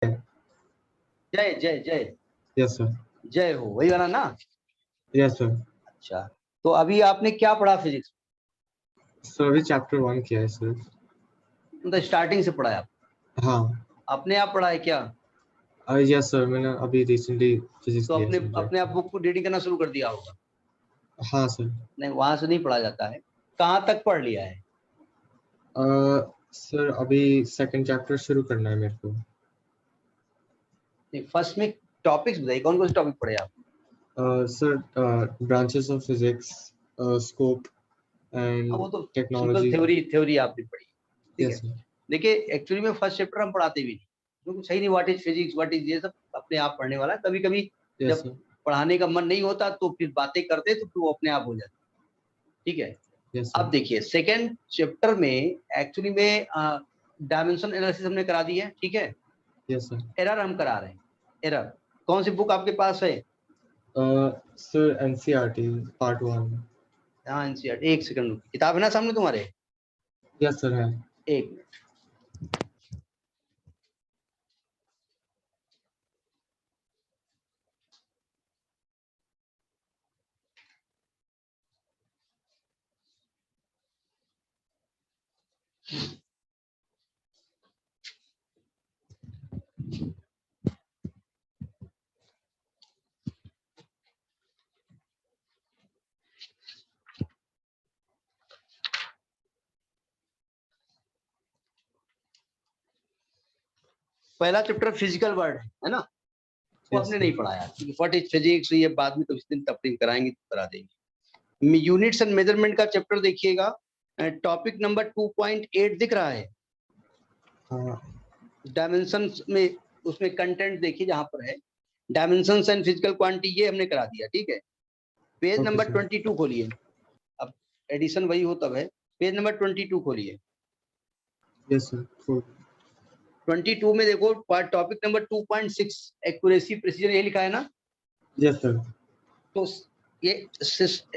जय जय जय। Yes sir. जय हो, वही वाला ना? Yes sir. अच्छा, तो अभी आपने क्या पढ़ा फिजिक्स? सर अभी चैप्टर 1 किया है सर। मतलब स्टार्टिंग से पढ़ा है आप? हाँ। अपने आप पढ़ा है क्या? यस सर, मैंने अभी रिसेंटली फिजिक्स तो लिया है अपने आप बुक को रीडिंग करना शुरू कर दिया होगा? हाँ सर। नहीं, वहां से नहीं पढ़ा जाता है। कहाँ तक पढ़ लिया है? सर अभी सेकंड चैप्टर शुरू करना है मेरे को। फर्स्ट में टॉपिक्स बताइए, कौन कौन से टॉपिक पढ़े आप? Sir branches of physics, scope and वो तो सिंपल टेक्नोलॉजी। थ्योरी आपने पढ़ी, ठीक है। Yes sir. देखिए एक्चुअली में फर्स्ट चैप्टर हम पढ़ाते भी नहीं, क्योंकि सही नहीं। What is physics, what is, ये सब अपने आप पढ़ने वाला है। कभी कभी यस जब सर। पढ़ाने का मन नहीं होता तो फिर बातें करते तो फिर वो अपने आप हो जाती, ठीक है। यस अब सर। देखिए सेकेंड चैप्टर में एक्चुअली में डायमेंशन एनालिसिस हमने करा दी है, ठीक है। Yes sir. एरर हम करा रहे हैं। एरर कौन सी बुक आपके पास है? Sir NCERT part 1। हाँ एनसीईआरटी, एक सेकंड, किताब है ना सामने तुम्हारे? यस सर है। एक मिनट। पहला चैप्टर फिजिकल वर्ल्ड है ना, वो यस हमने सर। नहीं पढ़ाया, क्योंकि व्हाट इज फिजिक्स ये बाद में तो इस दिन तफरीक कराएंगे तो करा देंगे। यूनिट्स एंड मेजरमेंट का चैप्टर देखिएगा, टॉपिक नंबर 2.8 दिख रहा है। हाँ। डायमेंशंस में उसमें कंटेंट देखिए जहां पर है डायमेंशंस एंड फिजिकल क्वांटिटी, ये हमने करा दिया, ठीक है। Page okay number sir. 22 खोलिए। अब एडिशन वही हो तब है। पेज नंबर 22 खोलिए। Yes sir. 22 में देखो टॉपिक नंबर 2.6 एक्यूरेसी प्रिसीजन, ये लिखा है ना? Yes sir. तो ये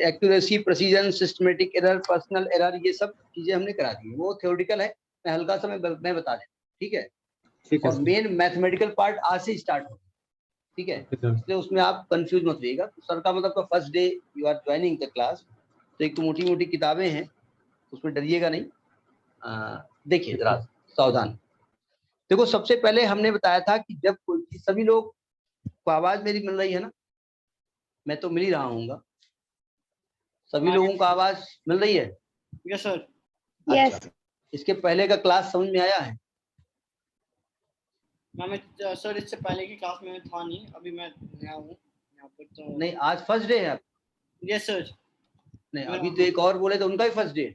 accuracy, precision, systematic error, personal error, ये सब चीजें हमने करा दी है। वो थ्योरेटिकल है, मैं हल्का सा मैं बता देता, ठीक है। ठीक है और सर। मेन मैथमेटिकल पार्ट आज से स्टार्ट होगा, ठीक है। Okay sir. इसलिए उसमें आप कंफ्यूज मत रहिएगा। तो सर का मतलब का first day you are joining the class, तो एक तो मोटी मोटी किताबें हैं, उसमें डरिएगा नहीं। देखिए जरा सावधान। देखो सबसे पहले हमने बताया था कि जब कोई चीज, सभी लोग को आवाज मेरी मिल रही है ना? मैं तो मिल ही रहा हूँ। सभी लोगों को आवाज मिल रही है? Yes sir. अच्छा, इसके पहले का क्लास समझ में आया है? मैं सर इससे पहले की क्लास में था नहीं, अभी मैं नया हूँ यहाँ पर तो। नहीं, आज फर्स्ट डे है आप? Yes sir. नहीं, अभी तो एक और बोले तो उनका भी फर्स्ट डे।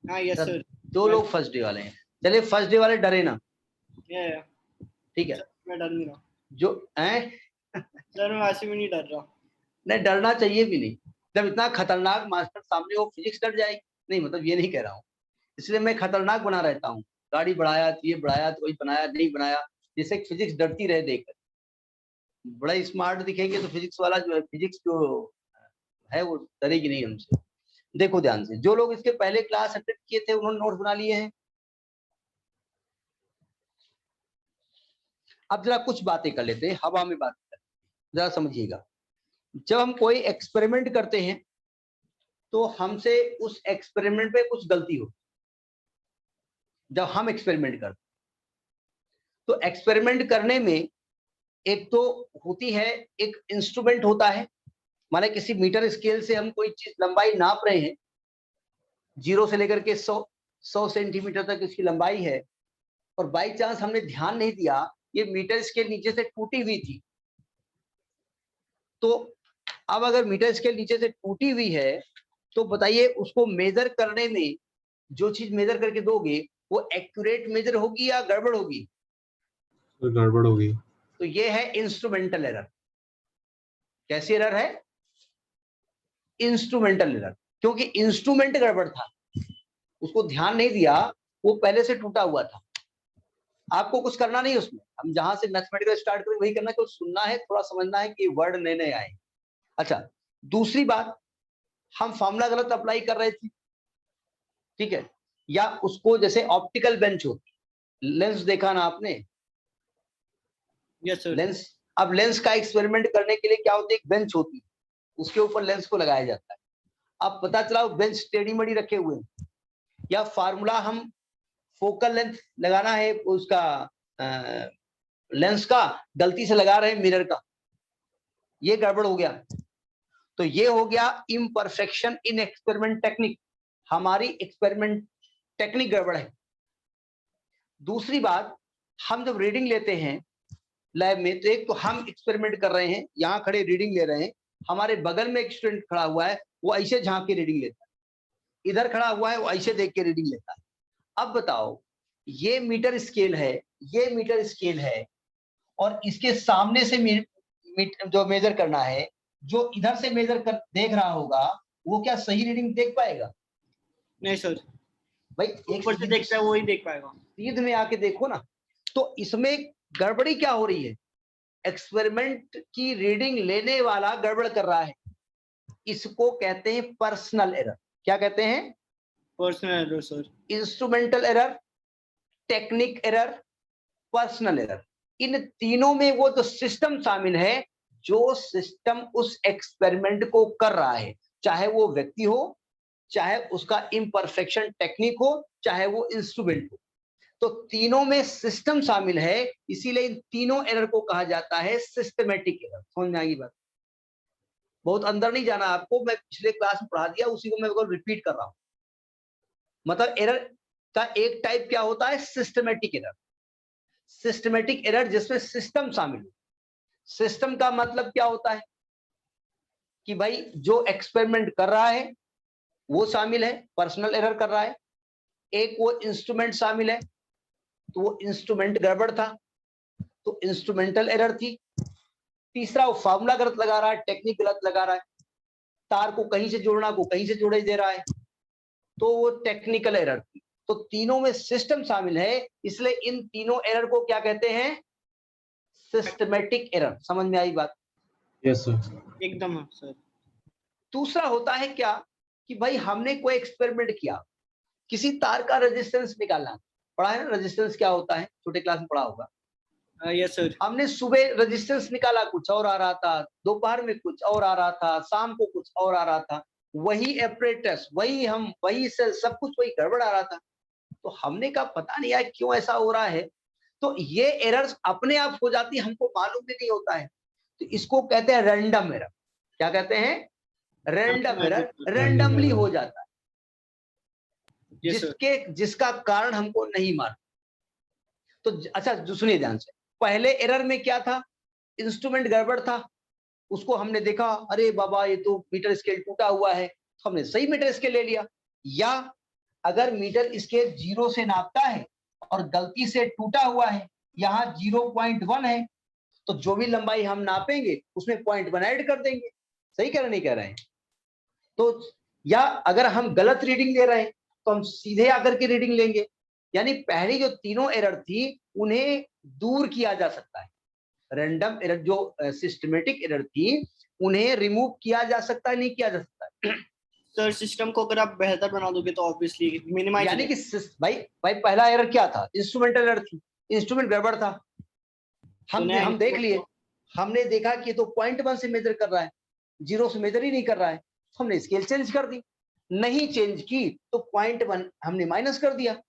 हाँ यस सर। दो लोग फर्स्ट डे वाले हैं। चलिए फर्स्ट डे वाले डरे ना, ठीक है। मैं डर नहीं रहा जो है सर, मैं वैसे भी नहीं डर रहा। नहीं, डरना चाहिए भी नहीं। जब इतना खतरनाक मास्टर सामने हो, फिजिक्स डर जाएगी? नहीं, मतलब ये नहीं कह रहा हूँ, इसलिए मैं खतरनाक बना रहता हूँ। गाड़ी बढ़ाया तो ये बढ़ाया तो वही बनाया, नहीं बनाया, जिससे फिजिक्स डरती रहे देखकर। बड़ा स्मार्ट दिखेंगे तो फिजिक्स वाला जो है, फिजिक्स जो है वो डरेगी नहीं हमसे। देखो ध्यान से, जो लोग इसके पहले क्लास अटेंड किए थे उन्होंने नोट्स बना लिए हैं। अब जरा कुछ बातें कर लेते हैं, हवा में बात करते हैं, जरा समझिएगा। जब हम कोई एक्सपेरिमेंट करते हैं तो हमसे उस एक्सपेरिमेंट पे कुछ गलती हो। जब हम एक्सपेरिमेंट करते तो एक्सपेरिमेंट करने में एक तो होती है, एक इंस्ट्रूमेंट होता है। माने किसी मीटर स्केल से हम कोई चीज लंबाई नाप रहे हैं, 0 से लेकर के 100 सेंटीमीटर तक इसकी लंबाई है, और बाई चांस हमने ध्यान नहीं दिया ये मीटर स्केल नीचे से टूटी हुई थी। तो अब अगर मीटर स्केल नीचे से टूटी हुई है तो बताइए उसको मेजर करने में, जो चीज मेजर करके दोगे वो एक्यूरेट मेजर होगी या गड़बड़ होगी? तो गड़बड़ होगी। तो ये है इंस्ट्रूमेंटल एरर। कैसी एरर है? Instrumental error. क्योंकि इंस्ट्रूमेंट गड़बड़ था, उसको ध्यान नहीं दिया, वो पहले से टूटा हुआ था। आपको कुछ करना नहीं उसमें, हम जहां से मैथमेटिकल स्टार्ट करें वही करना, कुछ सुनना है, थोड़ा समझना है कि वर्ड नए नए आए। अच्छा, दूसरी बात, हम फॉर्मूला गलत अप्लाई कर रहे थे, ठीक है। या उसको जैसे ऑप्टिकल बेंच होती, लेंस देखा ना आपने, यस सर। लेंस, अब लेंस का एक्सपेरिमेंट करने के लिए क्या होता है, एक बेंच होती है, उसके ऊपर लेंस को लगाया जाता है। अब पता चला वो बेंच टेढ़ी मड़ी रखे हुए हैं, या फार्मूला हम फोकल लेंथ लगाना है उसका लेंस का, गलती से लगा रहे हैं मिरर का, ये गड़बड़ हो गया। तो ये हो गया इम्परफेक्शन इन एक्सपेरिमेंट टेक्निक, हमारी एक्सपेरिमेंट टेक्निक गड़बड़ है। दूसरी बात, हम जब रीडिंग लेते हैं लैब में, तो एक तो हम एक्सपेरिमेंट कर रहे हैं, यहाँ खड़े रीडिंग ले रहे हैं, हमारे बगल में एक स्टूडेंट खड़ा हुआ है, वो ऐसे झांक के रीडिंग लेता है, इधर खड़ा हुआ है वो ऐसे देख के रीडिंग लेता है। अब बताओ, ये मीटर स्केल है, ये मीटर स्केल है, और इसके सामने से जो मेजर करना है, जो इधर से मेजर कर देख रहा होगा, वो क्या सही रीडिंग देख पाएगा? नहीं सर, भाई एक ऊपर से देखता है वही देख पाएगा। सीध में आके देखो ना। तो इसमें गड़बड़ी क्या हो रही है, एक्सपेरिमेंट की रीडिंग लेने वाला गड़बड़ कर रहा है, इसको कहते हैं पर्सनल एरर। क्या कहते हैं? Personal error sir. Instrumental error, technique error, personal error, इन तीनों में वो जो सिस्टम शामिल है, जो सिस्टम उस एक्सपेरिमेंट को कर रहा है, चाहे वो व्यक्ति हो, चाहे उसका इम्परफेक्शन टेक्निक हो, चाहे वो इंस्ट्रूमेंट हो, तो तीनों में सिस्टम शामिल है, इसीलिए इन तीनों एरर को कहा जाता है सिस्टमेटिक एरर। समझ में आएगी बात? बहुत अंदर नहीं जाना आपको, मैं पिछले क्लास में पढ़ा दिया, उसी को मैं रिपीट कर रहा हूं। मतलब एरर का एक टाइप क्या होता है, सिस्टमेटिक एरर। सिस्टमेटिक एरर जिसमें सिस्टम शामिल हो। सिस्टम का मतलब क्या होता है कि भाई जो एक्सपेरिमेंट कर रहा है वो शामिल है, पर्सनल एरर कर रहा है। एक वो इंस्ट्रूमेंट शामिल है, तो वो इंस्ट्रूमेंट गड़बड़ था, तो इंस्ट्रूमेंटल एरर थी। तीसरा, वो फार्मूला गलत लगा रहा है, टेक्निक गलत लगा रहा है, तार को कहीं से जोड़ना को कहीं से जोड़े दे रहा है, तो वो टेक्निकल एरर थी। तो तीनों में सिस्टम शामिल है, इसलिए इन तीनों एरर को क्या कहते हैं, सिस्टमेटिक एरर। समझ में आई बात? Yes sir. एकदम सर। दूसरा होता है क्या कि भाई हमने कोई एक्सपेरिमेंट किया, किसी तार का रेजिस्टेंस निकालना, पढ़ा है ना रेजिस्टेंस क्या होता है, छोटे क्लास में पढ़ा होगा। Yes sir. हमने सुबह रेजिस्टेंस निकाला, कुछ और आ रहा था, दोपहर में कुछ और आ रहा था, शाम को कुछ और आ रहा था, वही एपरेटस, वही से सब कुछ वही गड़बड़ आ रहा था। तो हमने कहा पता नहीं यार क्यों ऐसा हो रहा है। तो ये एरर्स अपने आप हो जाती, हमको मालूम भी नहीं होता है, तो इसको कहते हैं रैंडम एरर। क्या कहते हैं? रैंडम एरर, रैंडमली हो जाता है, जिसका कारण हमको नहीं मालूम। तो अच्छा सुनिए ध्यान से, पहले एरर में क्या था, इंस्ट्रूमेंट गड़बड़ था, उसको हमने देखा, अरे बाबा ये तो मीटर स्केल टूटा हुआ है, तो हमने सही मीटर स्केल ले लिया। या अगर मीटर स्केल 0 से नापता है और गलती से टूटा हुआ है, यहाँ 0.1 है, तो जो भी लंबाई हम नापेंगे उसमें 0.1 ऐड कर देंगे। सही कह रहे नहीं कह रहे हैं? तो या अगर हम गलत रीडिंग ले रहे हैं तो हम सीधे आकर के रीडिंग लेंगे। यानी पहली जो तीनों एरर थी उन्हें दूर किया जा सकता है। रैंडम एरर जो सिस्टमेटिक एरर थी उन्हें रिमूव किया जा सकता है, नहीं किया जा सकता है? सर सिस्टम को अगर आप बेहतर बना दोगे तो ऑब्वियसली मिनिमाइज, यानी कि भाई पहला एरर क्या था, इंस्ट्रूमेंटल एरर थी, इंस्ट्रूमेंट गड़बड़ था, हम देख लिए, हमने देखा कि तो 0.1 से मेजर कर रहा है, 0 से मेजर ही नहीं कर रहा है, हमने स्केल चेंज कर दी, नहीं चेंज की तो 0.1 हमने माइनस कर दिया।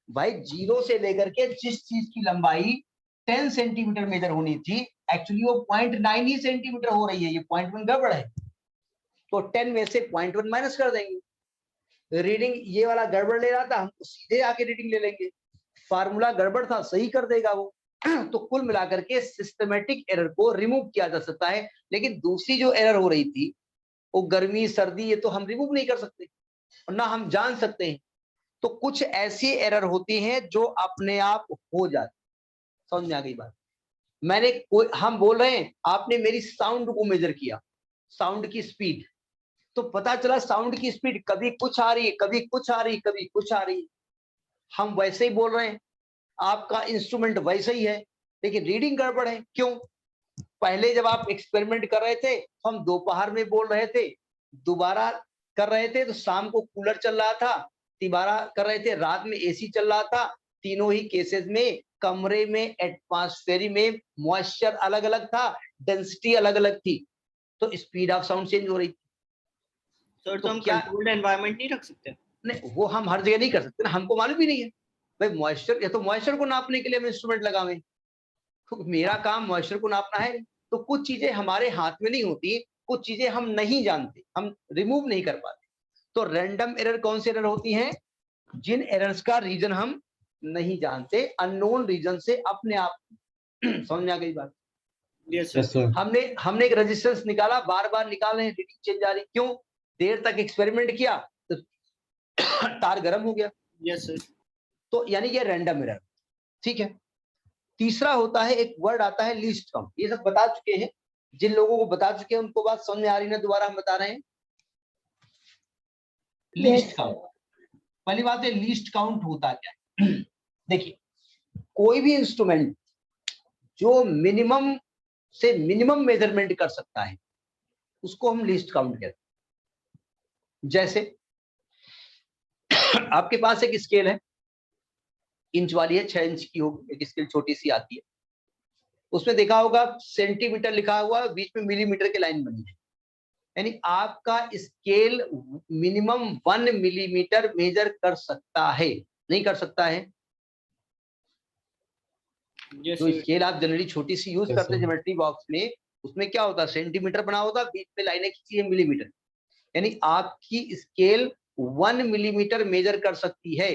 भाई 0 से लेकर के जिस चीज की लंबाई 10 सेंटीमीटर मेजर होनी थी, एक्चुअली वो 0.9 ही सेंटीमीटर हो रही है, ये 0.1 गड़बड़ है, तो 10 में से 0.1 माइनस कर देंगे। रीडिंग ये वाला गड़बड़ ले रहा था, हम सीधे आके रीडिंग ले लेंगे, फार्मूला गड़बड़ था, सही कर देगा वो। तो कुल मिलाकर के सिस्टमेटिक एरर को रिमूव किया जा सकता है, लेकिन दूसरी जो एरर हो रही थी वो गर्मी सर्दी, ये तो हम रिमूव नहीं कर सकते और ना हम जान सकते हैं। तो कुछ ऐसी एरर होती हैं जो अपने आप हो जाती। समझ में आ गई बात? हम बोल रहे हैं, आपने मेरी साउंड को मेजर किया, साउंड की स्पीड, तो पता चला साउंड की स्पीड कभी कुछ आ रही है, कभी कुछ आ रही है, कभी कुछ आ रही है। हम वैसे ही बोल रहे हैं, आपका इंस्ट्रूमेंट वैसे ही है, लेकिन रीडिंग गड़बड़ है। क्यों? पहले जब आप एक्सपेरिमेंट कर रहे थे हम दोपहर में बोल रहे थे, दोबारा कर रहे थे तो शाम को कूलर चल रहा था, तिबारा कर रहे थे रात में एसी चल रहा था। तीनों ही केसेस में कमरे में एटमॉस्फेयर में मॉइस्चर अलग अलग था, डेंसिटी अलग अलग थी, तो स्पीड ऑफ साउंड चेंज हो रही थी। सर तो तो हम क्या कंट्रोल्ड एनवायरनमेंट नहीं रख सकते? नहीं, वो हम हर जगह नहीं कर सकते ना, हमको मालूम भी नहीं है भाई मॉइस्चर, या तो मॉइस्चर को नापने के लिए हम इंस्ट्रूमेंट लगावे, तो मेरा काम मॉइस्चर को नापना है। तो कुछ चीजें हमारे हाथ में नहीं होती, कुछ चीजें हम नहीं जानते, हम रिमूव नहीं कर पाते। तो रैंडम एरर कौन सी एरर होती हैं? जिन एरर्स का रीजन हम नहीं जानते, अननोन रीजन से अपने आप समझ में आ गई बात? Yes Yes, sir. sir. हमने एक रेजिस्टेंस निकाला, बार बार निकाल रहे हैं, रीडिंग चेंज आ रही, क्यों? देर तक एक्सपेरिमेंट किया तो तार गर्म हो गया। Yes sir. तो यानी ये रैंडम एरर, ठीक है। तीसरा होता है, एक वर्ड आता है लीस्ट काउंट। ये सब बता चुके हैं, जिन लोगों को बता चुके हैं उनको बात समझ में आ रही है ना? दोबारा हम बता रहे हैं। लीस्ट काउंट, पहली बात है लीस्ट काउंट होता क्या है। देखिए, कोई भी इंस्ट्रूमेंट जो मिनिमम से मिनिमम मेजरमेंट कर सकता है उसको हम लीस्ट काउंट कहते हैं। जैसे आपके पास एक स्केल है, इंच वाली है, 6 इंच की होगी, एक स्केल छोटी सी आती है, उसमें देखा होगा सेंटीमीटर लिखा हुआ है, बीच में मिलीमीटर की लाइन बनी है, यानी आपका स्केल मिनिमम 1 मिलीमीटर मेजर कर सकता है, नहीं कर सकता है? यस जो सर। स्केल आप जनरली छोटी सी यूज Yes, करते हैं sir. ज्योमेट्री बॉक्स में, उसमें क्या होता है, सेंटीमीटर बना होता है, बीच में लाइनें खींची है मिलीमीटर, यानी आपकी स्केल 1 मिलीमीटर मेजर कर सकती है।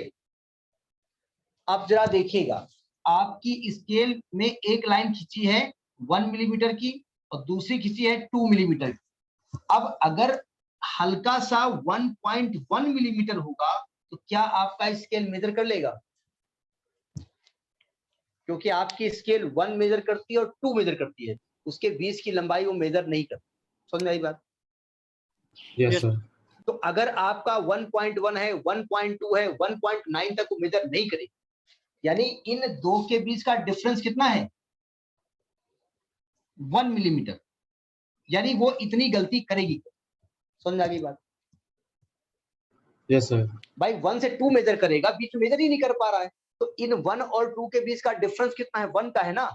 अब जरा देखिएगा, आपकी स्केल में एक लाइन खींची है 1 मिलीमीटर की और दूसरी खींची है 2 मिलीमीटर की। अब अगर हल्का सा 1.1 मिलीमीटर होगा तो क्या आपका स्केल मेजर कर लेगा? क्योंकि आपकी स्केल 1 मेजर करती है और 2 मेजर करती है, उसके बीच की लंबाई वो मेजर नहीं करती। समझ में आई बात? Yes, Yes. sir. तो अगर आपका 1.1 है, 1.2 है, 1.9 तक वो मेजर नहीं करेगी, यानी इन दो के बीच का डिफरेंस कितना है? 1 मिलीमीटर, यानी वो इतनी गलती करेगी। समझ आ गई बात? Yes, sir. भाई 1 से 2 मेजर करेगा, बीच में मेजर ही नहीं कर पा रहा है, तो इन 1 और 2 के बीच का डिफरेंस कितना है? 1 का है ना।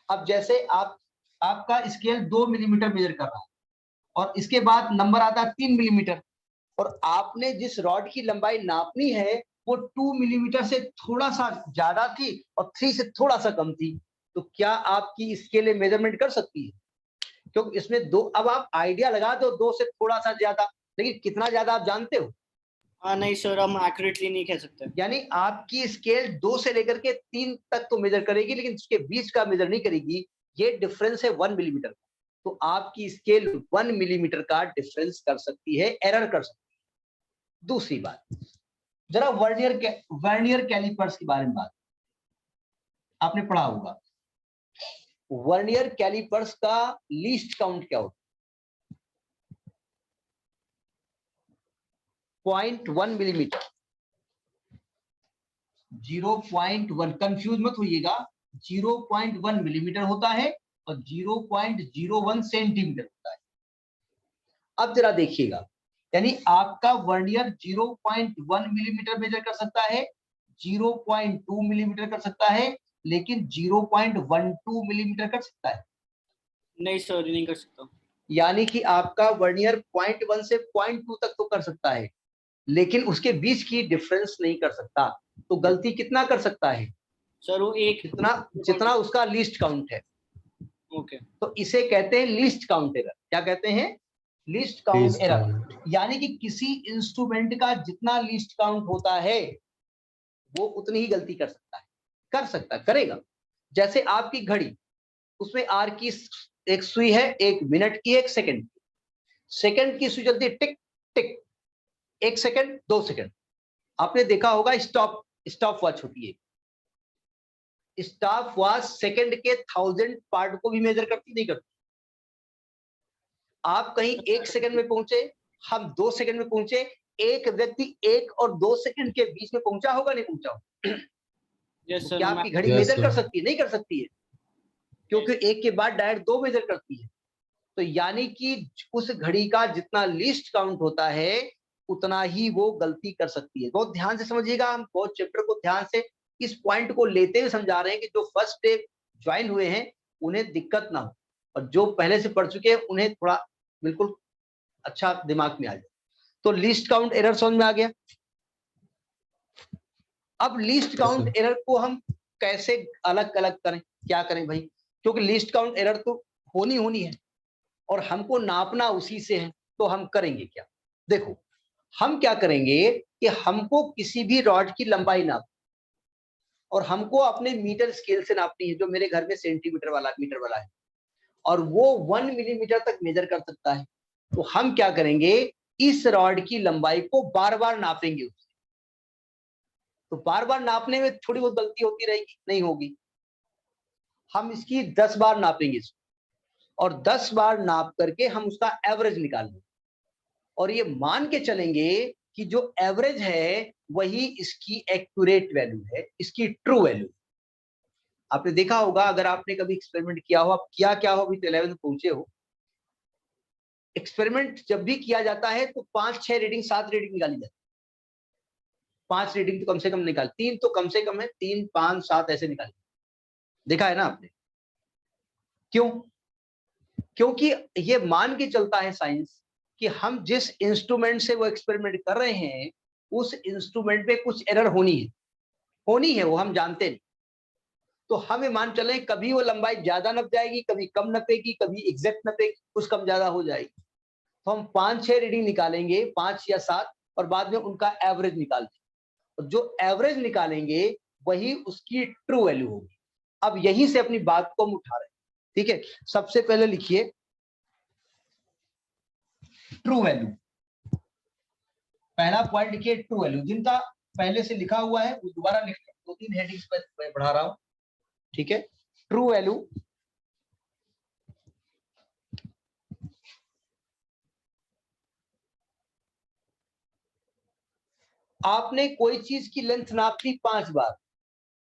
अब जैसे आपका स्केल 2 मिलीमीटर मेजर कर रहा है और इसके बाद नंबर आता है 3 मिलीमीटर, और आपने जिस रॉड की लंबाई नापनी है वो 2 मिलीमीटर से थोड़ा सा ज्यादा थी और 3 से थोड़ा सा कम थी, तो क्या आपकी स्केल मेजरमेंट कर सकती है? क्योंकि इसमें दो, अब आप आइडिया लगा दो, 2 से थोड़ा सा ज्यादा, लेकिन कितना ज्यादा आप जानते हो? हाँ नहीं सर, हम एक्यूरेटली नहीं कह सकते। यानी आपकी स्केल 2 से लेकर के 3 तक तो मेजर करेगी, लेकिन उसके बीच का मेजर नहीं करेगी। ये डिफरेंस है 1 मिलीमीटर का, तो आपकी स्केल 1 मिलीमीटर का डिफरेंस कर सकती है, एरर कर सकती है। दूसरी बात, जरा वर्नियर कैलिपर्स के बारे में बात आपने पढ़ा होगा। वर्नियर कैलिपर्स का लीस्ट काउंट क्या होता है? 0.1 मिलीमीटर, 0.1, कंफ्यूज मत होइएगा, 0.1 मिलीमीटर होता है और 0.01 सेंटीमीटर होता है। अब जरा देखिएगा, यानी आपका वर्नियर 0.1 मिलीमीटर मेजर कर सकता है, 0.2 मिलीमीटर कर सकता है, लेकिन 0.12 मिलीमीटर कर सकता है? नहीं सर, नहीं कर सकता। यानी कि आपका वर्नियर 0.1 से 0.2 तक तो कर सकता है, लेकिन उसके बीच की डिफरेंस नहीं कर सकता। तो गलती कितना कर सकता है? सर वो एक जितना उसका लीस्ट काउंट है। ओके। तो इसे कहते हैं लीस्ट काउंट एरर। क्या कहते हैं? Least count Least error. count. यानी कि किसी इंस्ट्रूमेंट का जितना लीस्ट काउंट होता है वो उतनी ही गलती कर सकता है, करेगा। जैसे आपकी घड़ी, उसमें आर की एक सुई है, 1 मिनट की, 1 सेकंड की। सेकंड की सुई चलती है टिक टिक, 1 सेकंड, 2 सेकंड। आपने देखा होगा स्टॉप वॉच होती है, स्टॉप वॉच सेकंड के 1000 पार्ट को भी मेजर करती नहीं करती। आप कहीं 1 सेकंड में पहुंचे, हम 2 सेकंड में पहुंचे, एक व्यक्ति 1 और 2 सेकंड के बीच में पहुंचा होगा, नहीं पहुंचा होगा? यस तो सर। क्या आपकी घड़ी Yes, मेजर कर sir. सकती है? नहीं कर सकती है, क्योंकि 1 के बाद डायरेक्ट 2 मेजर करती है। तो यानी कि उस घड़ी का जितना लीस्ट काउंट होता है उतना ही वो गलती कर सकती है। बहुत ध्यान से समझिएगा, हम बहुत चैप्टर को ध्यान से इस पॉइंट को लेते हुए समझा रहे हैं कि जो फर्स्ट डे ज्वाइन हुए हैं उन्हें दिक्कत ना हो, और जो पहले से पढ़ चुके हैं उन्हें थोड़ा बिल्कुल अच्छा दिमाग में आ जाए। तो लीस्ट काउंट एरर समझ में आ गया। अब लीस्ट काउंट एरर को हम कैसे अलग अलग करें, क्या करें भाई, क्योंकि लीस्ट काउंट एरर तो होनी है और हमको नापना उसी से है, तो हम करेंगे क्या। देखो हम क्या करेंगे कि हमको किसी भी रॉड की लंबाई नाप और हमको अपने मीटर स्केल से नापनी है, जो मेरे घर में सेंटीमीटर वाला मीटर वाला है और वो 1 मिलीमीटर तक मेजर कर सकता है। तो हम क्या करेंगे, इस रॉड की लंबाई को बार बार नापेंगे उससे। तो बार बार नापने में थोड़ी बहुत गलती होती रहेगी, नहीं होगी। हम इसकी 10 बार नापेंगे इसको और 10 बार नाप करके हम उसका एवरेज निकाल लेंगे और ये मान के चलेंगे कि जो एवरेज है वही इसकी एक्यूरेट वैल्यू है, इसकी ट्रू वैल्यू। आपने देखा होगा, अगर आपने कभी एक्सपेरिमेंट किया हो, आप किया क्या हो, अभी तो 11th पहुंचे हो, एक्सपेरिमेंट जब भी किया जाता है तो 5, 6 रीडिंग, 7 रीडिंग निकाली जाती है। 5 रीडिंग तो कम से कम निकाल, 3 तो कम से कम है, 3, 5, 7 ऐसे निकाली। देखा है ना आपने, क्यों? क्योंकि ये मान के चलता है साइंस कि हम जिस इंस्ट्रूमेंट से वो एक्सपेरिमेंट कर रहे हैं उस इंस्ट्रूमेंट पे कुछ एरर होनी है, वो हम जानते नहीं। तो हमें मान चले कभी वो लंबाई ज्यादा नप जाएगी, कभी कम नपेगी, कभी एग्जैक्ट नपेगी, कुछ कम ज्यादा हो जाएगी। तो हम 5, 6 रीडिंग निकालेंगे, 5 या 7, और बाद में उनका एवरेज निकालते हैं और जो एवरेज निकालेंगे वही उसकी ट्रू वैल्यू होगी। अब यहीं से अपनी बात को हम उठा रहे हैं, ठीक है। सबसे पहले लिखिए ट्रू वैल्यू, पहला पॉइंट लिखिए ट्रू वैल्यू। जिनका पहले से लिखा हुआ है वो दोबारा लिख लो, 2-3 हेडिंग्स पर बढ़ा रहा हूं, ठीक है। ट्रू वैल्यू आपने कोई चीज की लेंथ नापी 5 बार,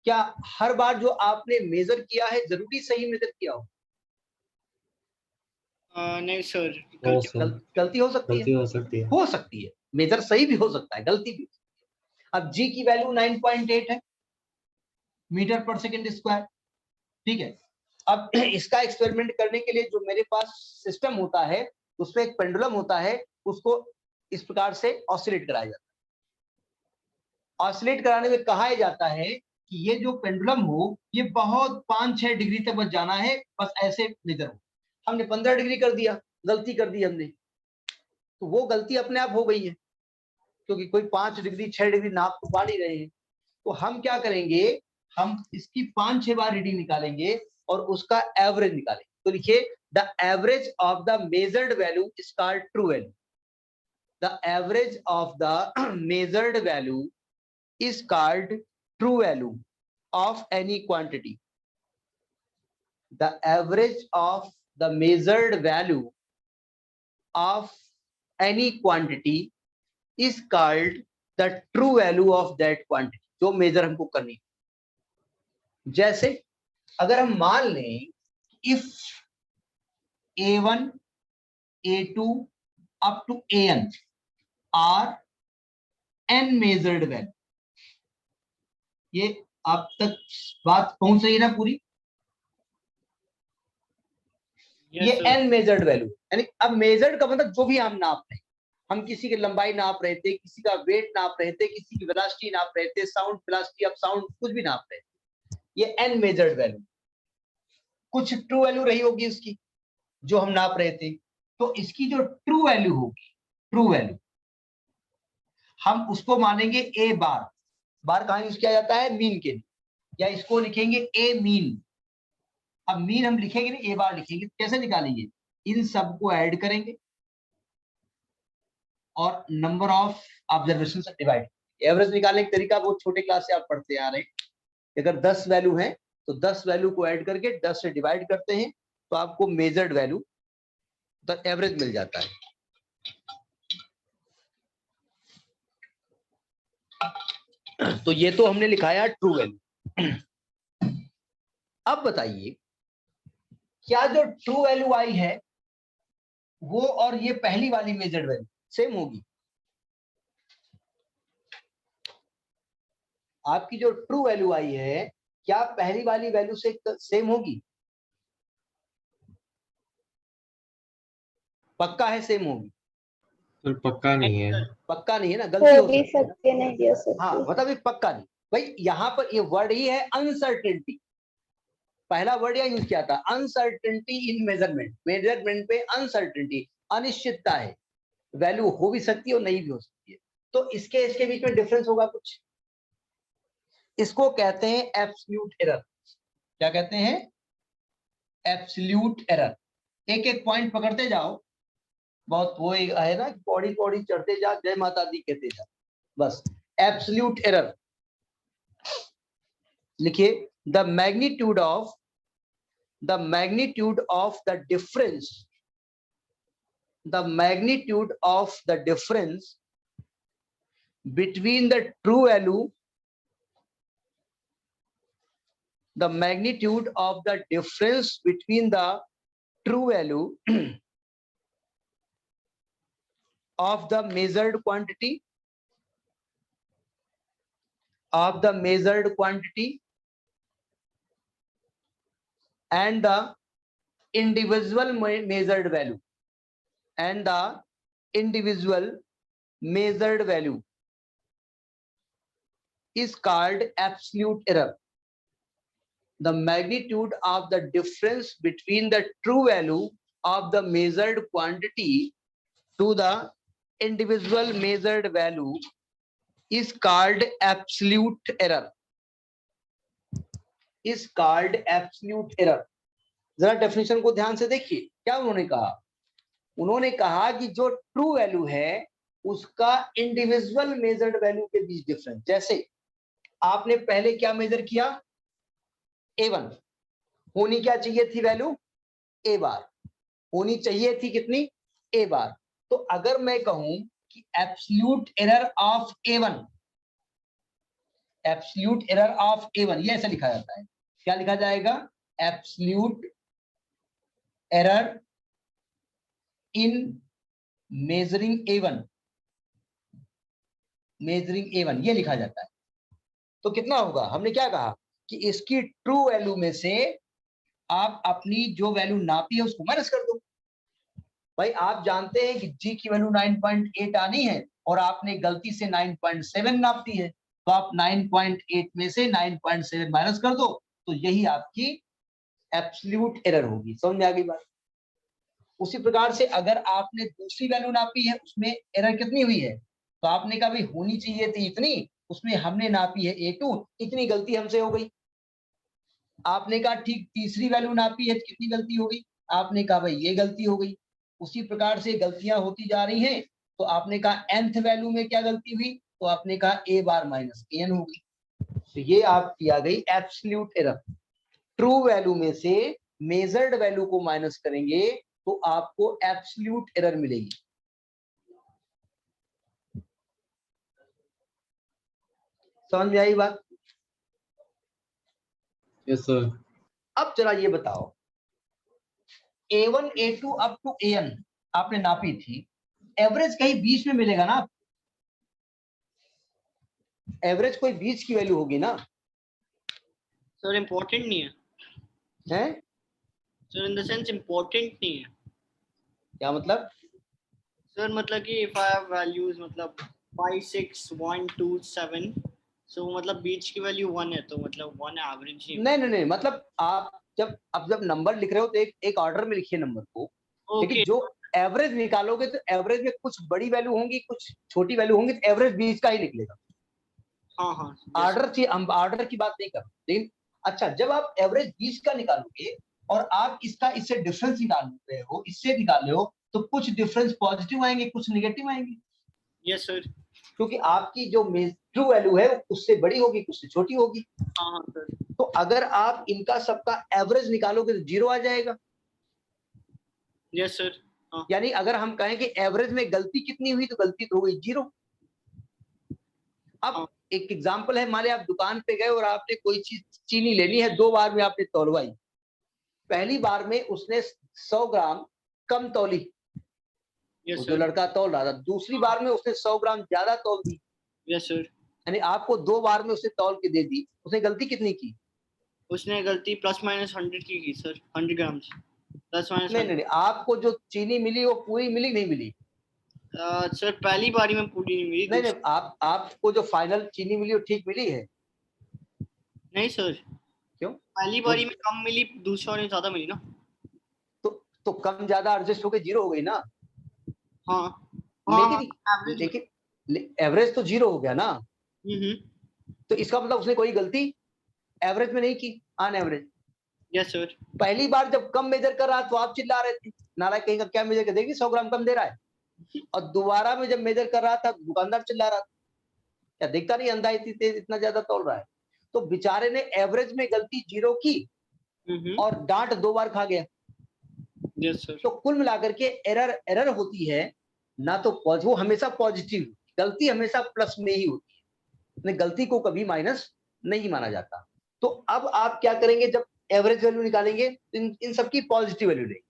क्या हर बार जो आपने मेजर किया है जरूरी सही मेजर किया हो? नहीं सर, गलती हो सकती है, गलती हो सकती है, हो सकती है। मेजर सही भी हो सकता है, गलती भी। अब जी की वैल्यू 9.8 है मीटर पर सेकेंड स्क्वायर, ठीक है। अब इसका एक्सपेरिमेंट करने के लिए जो मेरे पास सिस्टम होता है उसमें एक पेंडुलम होता है, उसको इस प्रकार से ऑसिलेट कराया जाता है। ऑसिलेट कराने में कहा जाता है कि ये जो पेंडुलम हो ये बहुत 5-6 डिग्री तक बस जाना है, बस ऐसे मेजर हो। हमने 15 डिग्री कर दिया, गलती कर दी हमने, तो वो गलती अपने आप हो गई है, क्योंकि कोई 5 डिग्री 6 डिग्री नाप तो पा नहीं रहे हैं। तो हम क्या करेंगे, हम इसकी 5-6 बार रीडिंग निकालेंगे और उसका एवरेज निकालेंगे। तो लिखिए the average of the measured value is called true value. The average of the measured value is called true value of any quantity. The average of the measured value of any quantity is called the true value of that quantity, जो major हमको करनी है। जैसे अगर हम मान लें if A1, A2 up to AN are n measured value, ये अब तक बात पहुंच रही है ना पूरी? ये n मेजर्ड वैल्यू, यानी अब मेजर्ड का मतलब जो भी हम नाप रहे हैं, हम किसी की लंबाई नाप रहे थे, किसी का वेट नाप रहे थे, किसी की वेलोसिटी नाप रहे थे, साउंड वेलोसिटी ऑफ साउंड कुछ भी नाप रहे थे, ये n मेजर्ड वैल्यू। कुछ ट्रू वैल्यू रही होगी उसकी जो हम नाप रहे थे, तो इसकी जो ट्रू वैल्यू होगी, ट्रू वैल्यू हम उसको मानेंगे ए बार। बार कहां यूज किया जाता है? मीन के लिए, या इसको लिखेंगे ए मीन। अब मीन हम लिखेंगे नहीं, ए बार लिखेंगे। कैसे निकालेंगे? इन सबको ऐड करेंगे और नंबर ऑफ ऑब्जर्वेशन से डिवाइड। एवरेज निकालने का तरीका बहुत छोटे क्लास से आप पढ़ते आ रहे हैं। अगर 10 वैल्यू है तो 10 वैल्यू को ऐड करके 10 से डिवाइड करते हैं तो आपको मेजर्ड वैल्यू द एवरेज मिल जाता है। तो ये तो हमने लिखाया ट्रू वैल्यू। अब बताइए क्या जो ट्रू वैल्यू आई है वो और ये पहली वाली मेजर्ड वैल्यू सेम होगी? आपकी जो ट्रू वैल्यू आई है क्या पहली वाली वैल्यू से सेम होगी? पक्का है सेम होगी? सर पक्का नहीं है। पक्का नहीं है ना, गलती हो हो भी सकती है ना। सकते नहीं हो सकते। हाँ मतलब ये पक्का नहीं भाई, यहाँ पर ये वर्ड ही है अनसर्टेनिटी। पहला वर्ड यहाँ यूज किया था अनसर्टेनिटी इन मेजरमेंट। मेजरमेंट पे अनसर्टेनिटी, अनिश्चितता है, वैल्यू हो भी सकती है और नहीं भी हो सकती है। तो इसके बीच में डिफरेंस होगा कुछ। इसको कहते हैं एब्सोल्यूट एरर। क्या कहते हैं? Absolute error. एक एक पॉइंट पकड़ते जाओ, बहुत वो है ना, पौड़ी पौड़ी चढ़ते जा, जय माता दी कहते जा, बस। एब्सोल्यूट एरर लिखिए, the magnitude of the difference, the magnitude of the difference between the true value, the magnitude of the difference between the true value of the measured quantity and the individual measured value is called absolute error. The magnitude of the difference between the true value of the measured quantity to the individual measured value is called absolute error. Is called absolute error. जरा definition को ध्यान से देखिए, क्या उन्होंने कहा? उन्होंने कहा कि जो ट्रू वैल्यू है उसका इंडिविजुअल मेजर्ड वैल्यू के बीच डिफरेंस। जैसे आपने पहले क्या मेजर किया? A1 होनी क्या चाहिए थी वैल्यू? A बार होनी चाहिए थी कितनी? A बार। तो अगर मैं कहूं कि absolute error of A1, absolute error of A1, ये ऐसे लिखा जाता है। क्या लिखा जाएगा? Absolute error in measuring A1, ये लिखा जाता है। तो कितना होगा? हमने क्या कहा कि इसकी ट्रू वैल्यू में से आप अपनी जो वैल्यू नापी है उसको माइनस कर दो। भाई आप जानते हैं कि जी की वैल्यू 9.8 आनी है और आपने गलती से 9.7 नाप दी है, तो आप 9.8 में से 9.7 माइनस कर दो, तो यही आपकी एब्सोल्यूट एरर होगी। समझ में आ गई बात? उसी प्रकार से अगर आपने दूसरी वैल्यू नापी है, उसमें एरर कितनी हुई है, तो आपने कहा भाई होनी चाहिए थी इतनी, उसमें हमने नापी है A2, इतनी गलती हमसे हो गई। आपने कहा ठीक तीसरी वैल्यू नापी है, कितनी गलती हो गई? आपने कहा भाई ये गलती हो गई। उसी प्रकार से गलतियां होती जा रही हैं। तो आपने कहा nth वैल्यू में क्या गलती हुई, तो आपने कहा A बार माइनस AN होगी। तो ये आपकी आ गई एब्सोल्यूट एरर। ट्रू वैल्यू में से मेजर्ड वैल्यू को माइनस करेंगे तो आपको एब्सोल्यूट एरर मिलेगी। समझ में आई बात? Yes sir. अब जरा ये बताओ, A1 A2 up to AN आपने नापी थी, एवरेज कहीं बीच में मिलेगा ना? एवरेज कोई बीच की वैल्यू होगी ना? सर इम्पोर्टेंट नहीं है हैं? Sir, in the sense important नहीं है। क्या मतलब? सर मतलब कि इफ आई हैव वैल्यूज मतलब 5 6 1 2 7, सो मतलब बीच की वैल्यू 1 है, तो मतलब 1 एवरेज ही। नहीं, मतलब आप जब नंबर लिख रहे हो तो एक ऑर्डर में लिखिए नंबर को। लेकिन जो एवरेज निकालोगे तो एवरेज में कुछ बड़ी वैल्यू होंगी, कुछ छोटी वैल्यू होंगी, तो एवरेज बीच का ही निकलेगा। हाँ ऑर्डर की बात नहीं कर रहे। लेकिन अच्छा, जब आप एवरेज बीच का निकालोगे और आप इससे डिफरेंस निकाल रहे हो, इससे निकाल रहे हो, तो कुछ डिफरेंस पॉजिटिव आएंगे, कुछ नेगेटिव आएंगे। Yes sir. क्योंकि आपकी जो ट्रू वैल्यू है वो उससे बड़ी होगी, कुछ से छोटी होगी। हाँ सर। तो अगर आप इनका सबका एवरेज निकालोगे तो 0 आ जाएगा। Yes sir. यानी अगर हम कहें कि एवरेज में गलती कितनी हुई, तो गलती तो हो गई 0। अब एक एग्जांपल है, मान लिया आप दुकान पे गए और आपने कोई चीज चीनी लेनी है, 2 बार में आपने तौलवाई। पहली बार में उसने 100 ग्राम कम तौली, यस जो सर। लड़का तौल रहा था। दूसरी बार में उसने 100 ग्राम ज्यादा तौल दी। Yes sir. यानी आपको 2 बार में उसने तौल के दे दी, उसने गलती कितनी की? उसने गलती +-100 की सर, 100 ग्राम +-100। नहीं, आपको जो चीनी मिली वो पूरी मिली नहीं मिली? सर पहली बारी में पूरी नहीं मिली। नहीं, आपको जो फाइनल चीनी मिली वो ठीक मिली है? नहीं सर, क्यों? पहली बारी में कम मिली, दूसरी बारी में ज्यादा मिली ना। तो कम ज्यादा एडजस्ट होकर 0 हो गई ना? हाँ लेकिन एवरेज तो 0 हो गया ना। तो इसका मतलब उसने कोई गलती एवरेज में नहीं की, ऑन एवरेज। Yes sir. पहली बार जब कम मेजर कर रहा तो आप चिल्ला रहे थे, नारायण कहीं का क्या मेजर कर देगी, 100 ग्राम कम दे रहा है। और दोबारा में जब मेजर कर रहा था दुकानदार चिल्ला रहा था, क्या देखता नहीं अंधा इतना ज्यादा तोल रहा है। तो बेचारे ने एवरेज में गलती 0 की और डांट 2 बार खा गया। Yes sir. तो कुल मिलाकर के एरर होती है ना, तो वो हमेशा पॉजिटिव, गलती हमेशा प्लस में ही होती है, गलती को कभी माइनस नहीं माना जाता। तो अब आप क्या करेंगे, जब एवरेज वैल्यू निकालेंगे तो इन सबकी पॉजिटिव वैल्यू लेंगे,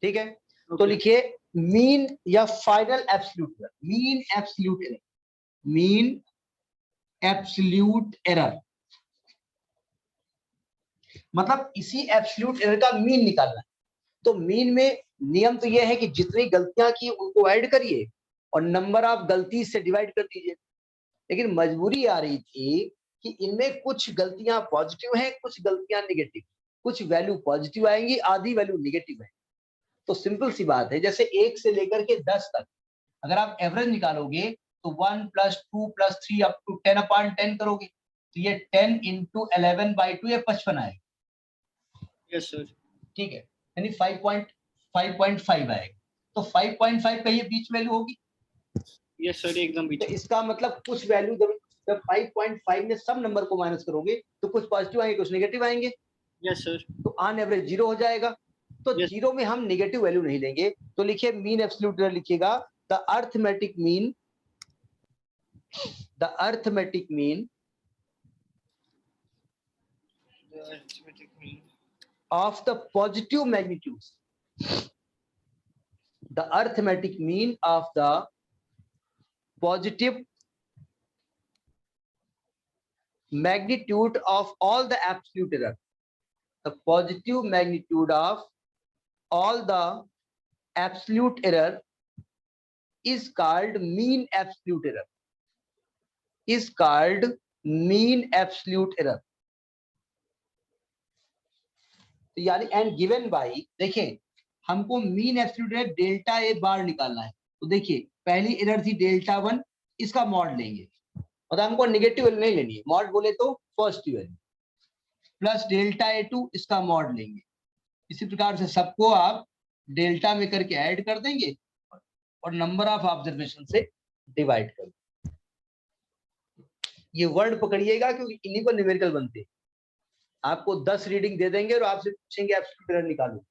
ठीक है? तो लिखिए मीन या final absolute error, mean absolute error मतलब इसी एब्सोल्यूट एरर का मीन निकालना है। तो मीन में नियम तो यह है कि जितनी गलतियां की उनको ऐड करिए और नंबर ऑफ गलती से डिवाइड कर दीजिए। लेकिन मजबूरी आ रही थी कि इनमें कुछ गलतियां पॉजिटिव हैं, कुछ गलतियां नेगेटिव, कुछ वैल्यू पॉजिटिव आएंगी, आधी वैल्यू नेगेटिव है। तो सिंपल सी बात है, जैसे 1 से लेकर के 10 तक अगर आप एवरेज निकालोगे तो 1 + 2 + 3 अप टू 10/10 करोगे तो ये 10 × 11/2 ये 55 आएगा। Yes sir. ठीक है, यानी 5.5 आएगा। तो 5.5 का ये बीच वैल्यू होगी। यस सर, एकदम बीच। तो इसका मतलब कुछ वैल्यू जब 5.5 में सब नंबर को माइनस करोगे तो कुछ पॉजिटिव आएंगे, कुछ नेगेटिव आएंगे। Yes sir. तो ऑन एवरेज 0 हो जाएगा। तो 0 में हम नेगेटिव वैल्यू नहीं लेंगे। तो लिखिए मीन एब्सोल्यूट एरर लिखिएगा the arithmetic mean of the positive magnitudes, the arithmetic mean of the positive magnitude of all the absolute error, the positive magnitude of all the absolute error is called mean absolute error, is called mean absolute error। तो यानी and given by, देखिए हमको mean absolute error delta A बार निकालना है। तो देखिए पहली error थी डेल्टा 1, इसका मॉड लेंगे, मतलब हमको नेगेटिव वैल्यू नहीं लेनी है, मॉड बोले तो positive value, plus delta A2 इसका मॉड लेंगे। इसी प्रकार से सबको आप डेल्टा में करके ऐड कर देंगे और नंबर ऑफ ऑब्जर्वेशन से डिवाइड कर देंगे। ये वर्ड पकड़िएगा क्योंकि इन्हीं को न्यूमेरिकल बनते हैं। आपको 10 रीडिंग दे देंगे और आपसे पूछेंगे एब्सोल्यूट एरर निकालो,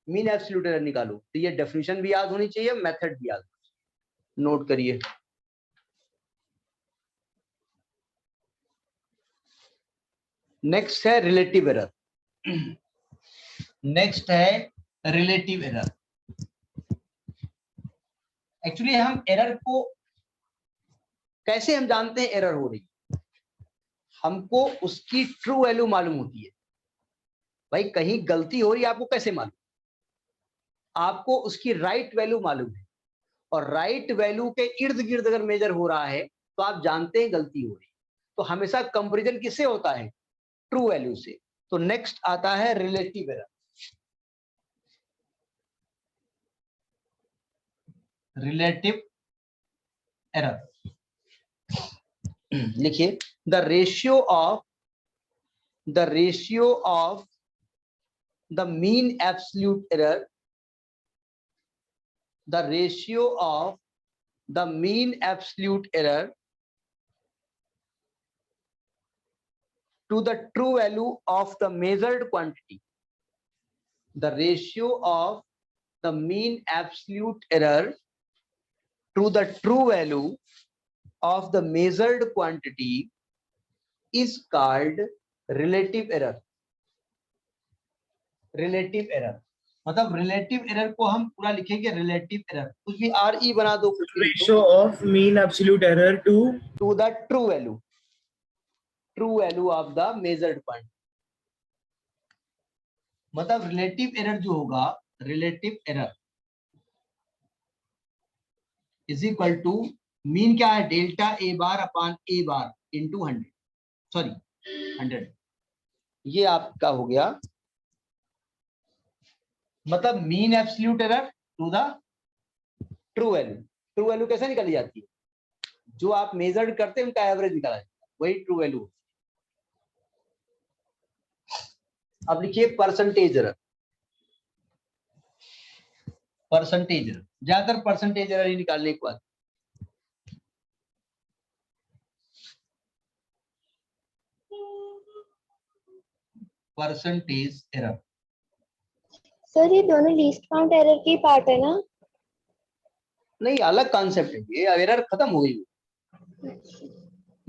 मीन एब्सोल्यूट एरर निकालो। तो ये डेफिनेशन भी याद होनी चाहिए, मेथड भी याद होनी चाहिए। नोट करिए। नेक्स्ट है रिलेटिव एरर। नेक्स्ट है रिलेटिव एरर। एक्चुअली हम एरर को कैसे हम जानते हैं एरर हो रही, हमको उसकी ट्रू वैल्यू मालूम होती है। भाई कहीं गलती हो रही है आपको कैसे मालूम? आपको उसकी राइट वैल्यू मालूम है, और राइट वैल्यू के इर्द गिर्द अगर मेजर हो रहा है तो आप जानते हैं गलती हो रही है। तो हमेशा कंपैरिजन किससे होता है? ट्रू वैल्यू से। तो नेक्स्ट आता है रिलेटिव एरर। रिलेटिव एरर लिखिए the ratio of the mean absolute error, the ratio of the mean absolute error to the true value of the measured quantity, the ratio of the mean absolute error to the true value of the measured quantity is called relative error। relative error मतलब relative error को हम पूरा लिखेंगे relative error, कुछ भी RE बना दो, ratio of mean absolute error to the true value true value of the measured point. मतलब रिलेटिव एरर जो होगा, relative error is equal to mean क्या है, delta A bar upon A bar into 100, sorry 100, ये आपका हो गया। मतलब mean absolute error to the true value. True value कैसे निकाली जाती है, जो आप मेजर्ड करते हैं उनका एवरेज निकाला जाता है, वही ट्रू वैल्यू। अब लिखिए परसेंटेज एरर। परसेंटेज एरर, ज्यादातर परसेंटेज एरर ही निकालने के बाद परसेंटेज एरर। सर ये दोनों लीस्ट काउंट एरर की पार्ट है ना? नहीं, अलग कॉन्सेप्ट है ये। एरर खत्म हो गई,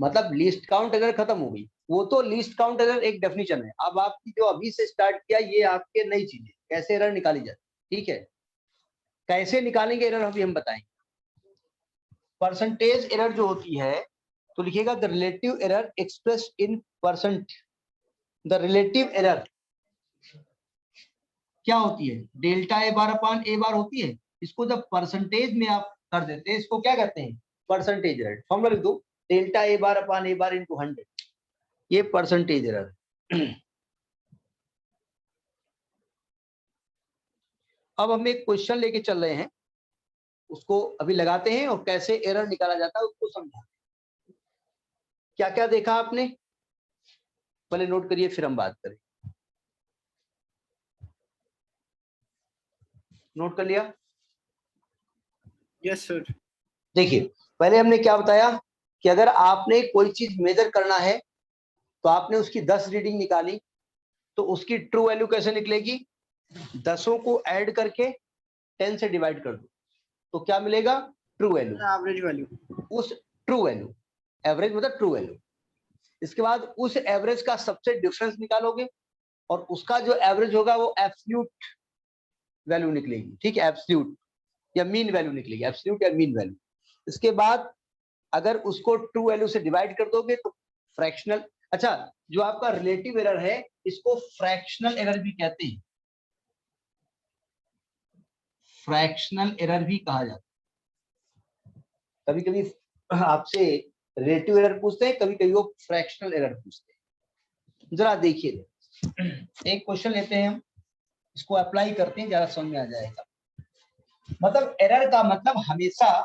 मतलब लीस्ट काउंट एरर खत्म हो गई। वो तो लीस्ट काउंट एरर एक डेफिनेशन है। अब आपकी जो अभी से स्टार्ट किया ये आपके नई चीजें, कैसे एरर निकाली जाती, ठीक है। कैसे निकालेंगे एरर अभी हम बताएंगे। परसेंटेज एरर जो होती है तो लिखिएगा the relative error expressed in percent. The relative error क्या होती है, delta A bar upon A बार होती है। इसको जब परसेंटेज में आप कर देते हैं इसको क्या कहते हैं, परसेंटेज एरर। फॉर्मूला लिख दो, delta A bar upon A bar into 100, ये परसेंटेज एरर। अब हम एक क्वेश्चन लेके चल रहे हैं, उसको अभी लगाते हैं और कैसे एरर निकाला जाता है उसको समझाते हैं। क्या क्या देखा आपने, पहले नोट करिए फिर हम बात करें। नोट कर लिया? Yes sir. देखिए पहले हमने क्या बताया कि अगर आपने कोई चीज मेजर करना है तो आपने उसकी 10 रीडिंग निकाली, तो उसकी ट्रू वैल्यू कैसे निकलेगी, 10 को ऐड करके 10 से डिवाइड कर दो तो क्या मिलेगा, ट्रू वैल्यू, एवरेज वैल्यू। उस ट्रू वैल्यू, एवरेज मतलब ट्रू वैल्यू। इसके बाद उस एवरेज का सबसे डिफरेंस निकालोगे और उसका जो एवरेज होगा वो एब्सोल्यूट वैल्यू निकलेगी, ठीक है, एब्सोल्यूट या मीन वैल्यू निकलेगी, एब्सोल्यूट या मीन वैल्यू। इसके बाद अगर उसको ट्रू वैल्यू से डिवाइड कर दोगे तो फ्रैक्शनल, अच्छा जो आपका रिलेटिव एरर है इसको फ्रैक्शनल एरर भी कहते हैं, फ्रैक्शनल एरर भी कहा जाता है। कभी कभी आपसे रिलेटिव एरर पूछते हैं, कभी कभी वो फ्रैक्शनल एरर पूछते हैं। जरा देखिए, एक क्वेश्चन लेते हैं हम, इसको अप्लाई करते हैं, ज्यादा समझ में आ जाएगा। मतलब एरर का मतलब हमेशा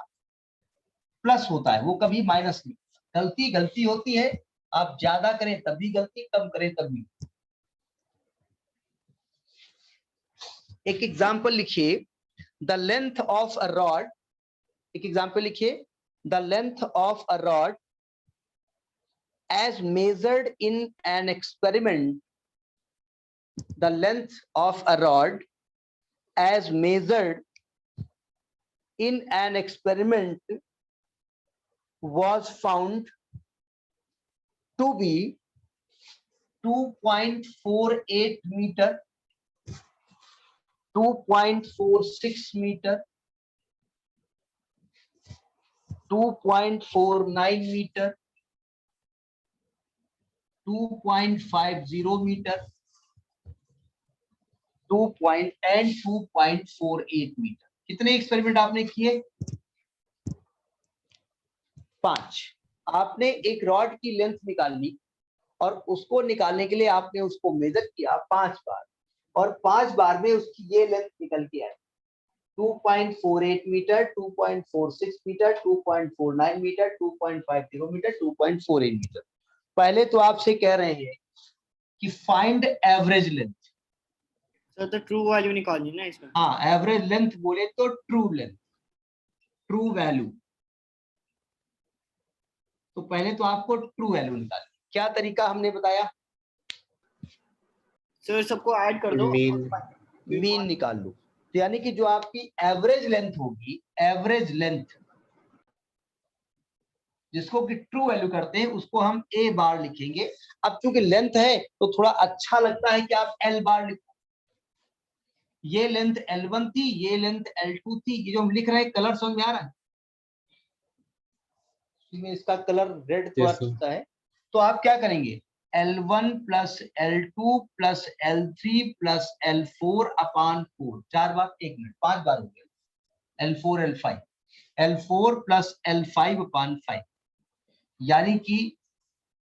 प्लस होता है, वो कभी माइनस नहीं। गलती गलती होती है, आप ज्यादा करें तब भी गलती, कम करें तब भी। एक एग्जांपल लिखिए, the length of a rod, एक एग्जांपल लिखिए, the length of a rod as measured in an experiment, the length of a rod as measured in an experiment was found to be 2.48 meter, 2.46 meter, 2.49 meter, 2.50 meter, 2.48 metre. कितने experiment आपने किए, 5। आपने एक rod की length निकालनी और उसको निकालने के लिए आपने उसको मेजर किया 5 बार और 5 बार में उसकी ये लेंथ निकल के आई 2.48 metre, 2.46 metre, 2.49 metre, 2.50 metre, 2.48 metre. पहले तो आपसे कह रहे हैं कि फाइंड एवरेज लेंथ। सर तो ट्रू वैल्यू निकालनी ना इसमें। हाँ, एवरेज लेंथ बोले तो ट्रू लेंथ, ट्रू वैल्यू। तो पहले तो आपको ट्रू वैल्यू निकालनी। क्या तरीका हमने बताया, सर सबको ऐड कर दो, मीन निकाल लो। तो यानी कि जो आपकी एवरेज लेंथ होगी, एवरेज लेंथ जिसको कि ट्रू वैल्यू करते हैं उसको हम ए बार लिखेंगे। अब चूंकि लेंथ है तो थोड़ा अच्छा लगता है कि आप एल बार लिखो। ये लेंथ L1 थी, ये लेंथ L2 थी। ये जो हम लिख रहे हैं कलर समझ में आ रहा है, इसका कलर रेड थोड़ा Yes, sir. दिखता है तो आप क्या करेंगे, L1 plus L2 plus L3 plus L4 upon 4, 4 बार 1 मिनट 5 बार हो गया, L4 L5, L4 plus L5 upon 5, यानी कि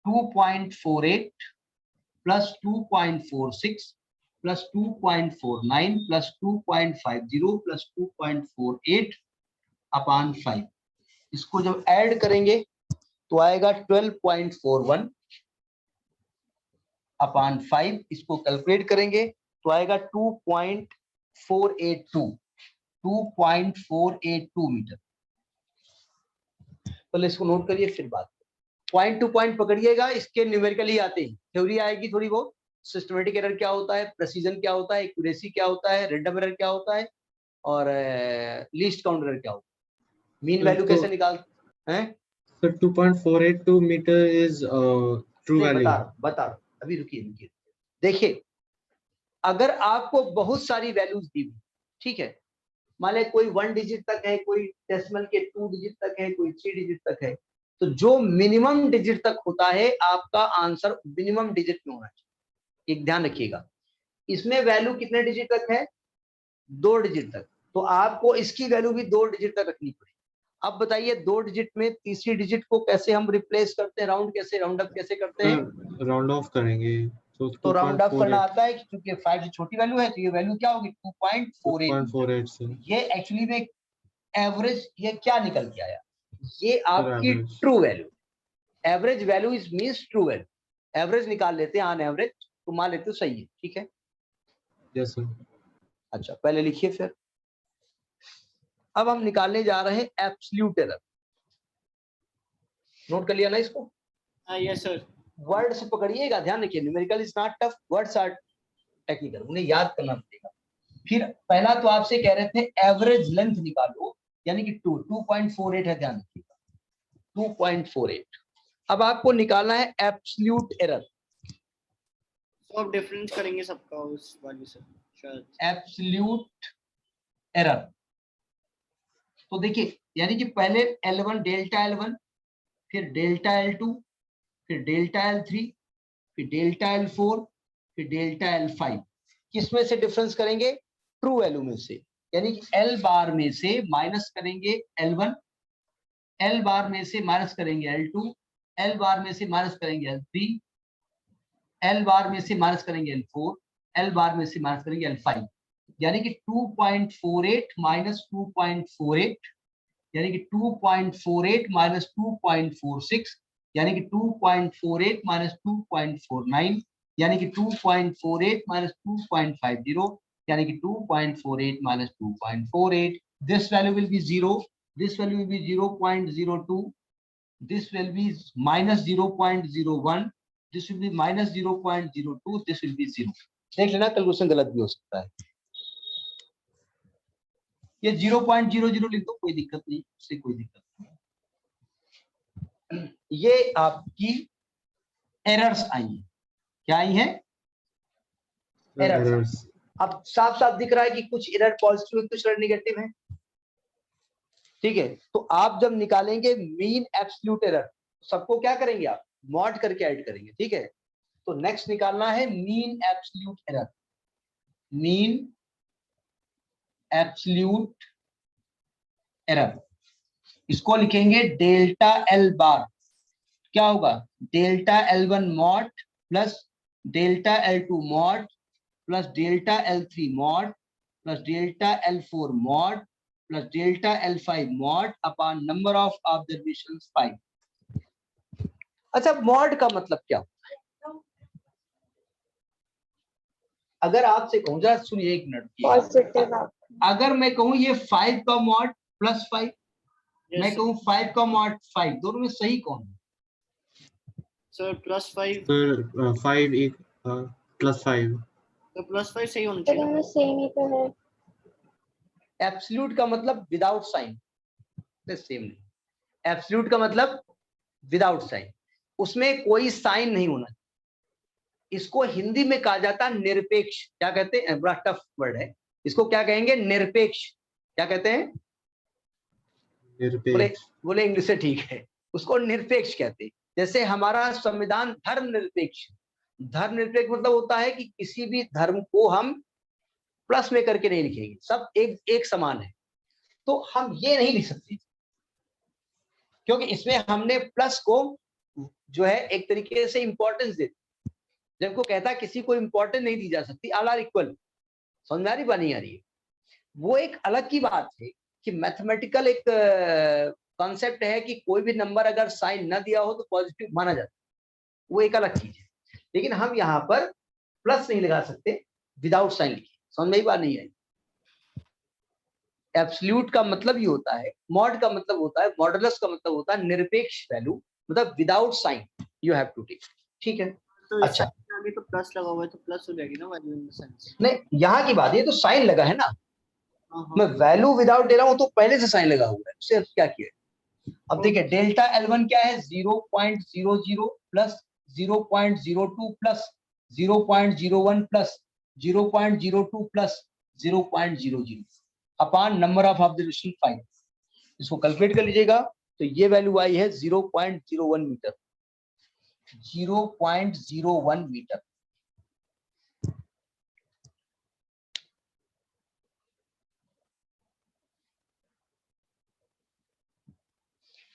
2.48 plus 2.46 plus 2.49 plus 2.50 plus 2.48 upon 5। इसको जब ऐड करेंगे तो आएगा 12.41 अपॉन 5। इसको कैलकुलेट करेंगे तो आएगा 2.482 मीटर। पहले इसको नोट करिए फिर बात। पॉइंट टू पॉइंट पकड़िएगा, इसके न्यूमेरिकल ही आते हैं, थ्योरी आएगी थोड़ी बहुत, सिस्टमेटिक एरर क्या होता है, प्रेसिजन क्या होता है, एक्यूरेसी क्या होता है, रैंडम एरर क्या होता है, और लीस्ट काउंट एरर क्या होता है, मीन वैल्यू कैसे निकालते हैं। So 2.482 meter is true value. बता अभी रुकिए। देखिए, अगर आपको बहुत सारी वैल्यूज दी हुई, ठीक है, मान ले कोई 1 डिजिट तक है, कोई डेसिमल के 2 डिजिट तक है, कोई 3 डिजिट तक है, तो जो मिनिमम डिजिट तक होता है आपका आंसर मिनिमम डिजिट में होना चाहिए। एक ध्यान रखिएगा, इसमें वैल्यू कितने डिजिट तक है, 2 डिजिट तक, तो आपको इसकी वैल्यू भी 2 डिजिट तक रखनी पड़ेगी। अब बताइए 2 डिजिट में तीसरी डिजिट को कैसे हम रिप्लेस करते हैं, राउंड अप कैसे करते हैं, राउंड ऑफ करेंगे तो राउंड अप करना आता है, क्योंकि 5 से छोटी वैल्यू है तो ये वैल्यू क्या होगी 2.48 से। ये एक्चुअली में एवरेज, ये क्या निकल के आया, ये आपकी true value, average value is means true value, average निकाल लेते हैं, ऑन एवरेज तो मान लेते हो सही है, ठीक है। Yes sir. अच्छा पहले लिखिए फिर। अब हम निकालने जा रहे हैं एब्सोल्यूट एरर, नोट कर लिया ना इसको। Yes sir. वर्ड से पकड़िएगा, ध्यान रखिए, numerical is not tough, words are technical, उन्हें याद करना पड़ेगा। फिर पहला तो आपसे कह रहे थे एवरेज लेंथ निकालो, यानी कि 2.48 है, ध्यान रखिएगा 2.48। अब आपको निकालना है एब्सोल्यूट एरर, तो आप डिफरेंस करेंगे सबका उस वाली से शायद। एब्सोल्यूट एरर, तो देखिए यानी कि पहले L1 डेल्टा L1, फिर डेल्टा L2, फिर डेल्टा L3, फिर डेल्टा L4, फिर डेल्टा L5, किसमें से डिफरेंस करेंगे, ट्रू वैल्यू में से, यानी कि L बार में से माइनस करेंगे L1, L बार में से माइनस करेंगे L2, L बार में से माइनस करेंगे L3, L बार में से माइनस करेंगे L4, L बार में से माइनस करेंगे L5, यानी कि 2.48 माइनस 2.48, यानी कि 2.48 माइनस 2.46, यानी कि 2.48 माइनस 2.49, यानी कि 2.48 माइनस 2.50, यानी कि 2.48 minus 2.48. This value will be 0. This value will be 0.02. This will be minus 0.01. This will be minus 0.02. This will be 0. देख लेना, कैलकुलेशन गलत भी हो सकता है। ये 0.00 लिख दो, कोई दिक्कत नहीं, उससे कोई दिक्कत नहीं। ये आपकी एरर्स आई हैं, क्या आई हैं, एरर्स। अब साफ साफ दिख रहा है कि कुछ एरर पॉजिटिव है, कुछ एरर नेगेटिव है, ठीक है। तो आप जब निकालेंगे मीन एब्सोल्यूट एरर, सबको क्या करेंगे आप, मॉड करके ऐड करेंगे, ठीक है। तो नेक्स्ट निकालना है mean absolute error, mean absolute error, इसको लिखेंगे डेल्टा एल बार, क्या होगा, delta L1 mod plus delta L2 mod plus delta L3 mod plus delta L4 mod plus delta L5 mod upon number of observations 5। अच्छा mod का मतलब क्या होता है, अगर आपसे कहूं, जरा सुनिए एक मिनट, अगर मैं कहूं ये 5 का मॉड प्लस 5, मैं कहूं 5 का मॉड 5, दोनों में सही कौन है, सर प्लस 5। सर 5 एक प्लस 5, तो प्लस 5 सही होना तो चाहिए। दोनों सेम ही तो है। एब्सोल्यूट का मतलब विदाउट साइन, सेम नहीं, एब्सोल्यूट का मतलब विदाउट साइन, उसमें कोई साइन नहीं होना। इसको हिंदी में कहा जाता है निरपेक्ष, क्या कहते हैं, बड़ा टफ वर्ड है, इसको क्या कहेंगे, निरपेक्ष, क्या कहते हैं, निरपेक्ष, बोले इंग्लिश से ठीक है, उसको निरपेक्ष कहते हैं। जैसे हमारा संविधान धर्मनिरपेक्ष मतलब होता है कि किसी भी धर्म को हम प्लस में करके नहीं लिखेंगे, सब एक समान है। तो हम ये नहीं लिख सकते क्योंकि इसमें हमने प्लस को जो है एक तरीके से इंपॉर्टेंस दे, जब को कहता है किसी को इंपॉर्टेंस नहीं दी जा सकती, ऑल आर इक्वल। समझ में आ रही बात नहीं आ रही है? वो एक अलग की बात है कि मैथमेटिकल एक कॉन्सेप्ट है कि कोई भी नंबर अगर साइन ना दिया हो तो पॉजिटिव माना जाता है, वो एक अलग चीज है। लेकिन हम यहाँ पर प्लस नहीं लगा सकते विदाउट साइन लिखे। समझ में ही बात नहीं आई? एब्सोल्यूट का मतलब ये होता है, मॉड का मतलब होता है, मॉडुलस का मतलब होता है निरपेक्ष वैल्यू, मतलब without sign you have to take. ठीक है, तो अच्छा आगे तो प्लस लगा हुआ है तो प्लस हो जाएगी ना वैल्यू इन द सेंस। नहीं, यहाँ की बात, ये तो साइन लगा है ना, मैं वैल्यू विदाउट दे रहा हूँ तो पहले से साइन लगा हुआ है, उससे क्या किया। अब देखिए डेल्टा L1 क्या है, 0.00 plus 0.02 plus 0.01 plus 0.02 plus 0.00 upon number of observation 5। इसको कैलकुलेट कर लीजिएगा तो ये वैल्यू आई है 0.01 मीटर। 0.01 मीटर।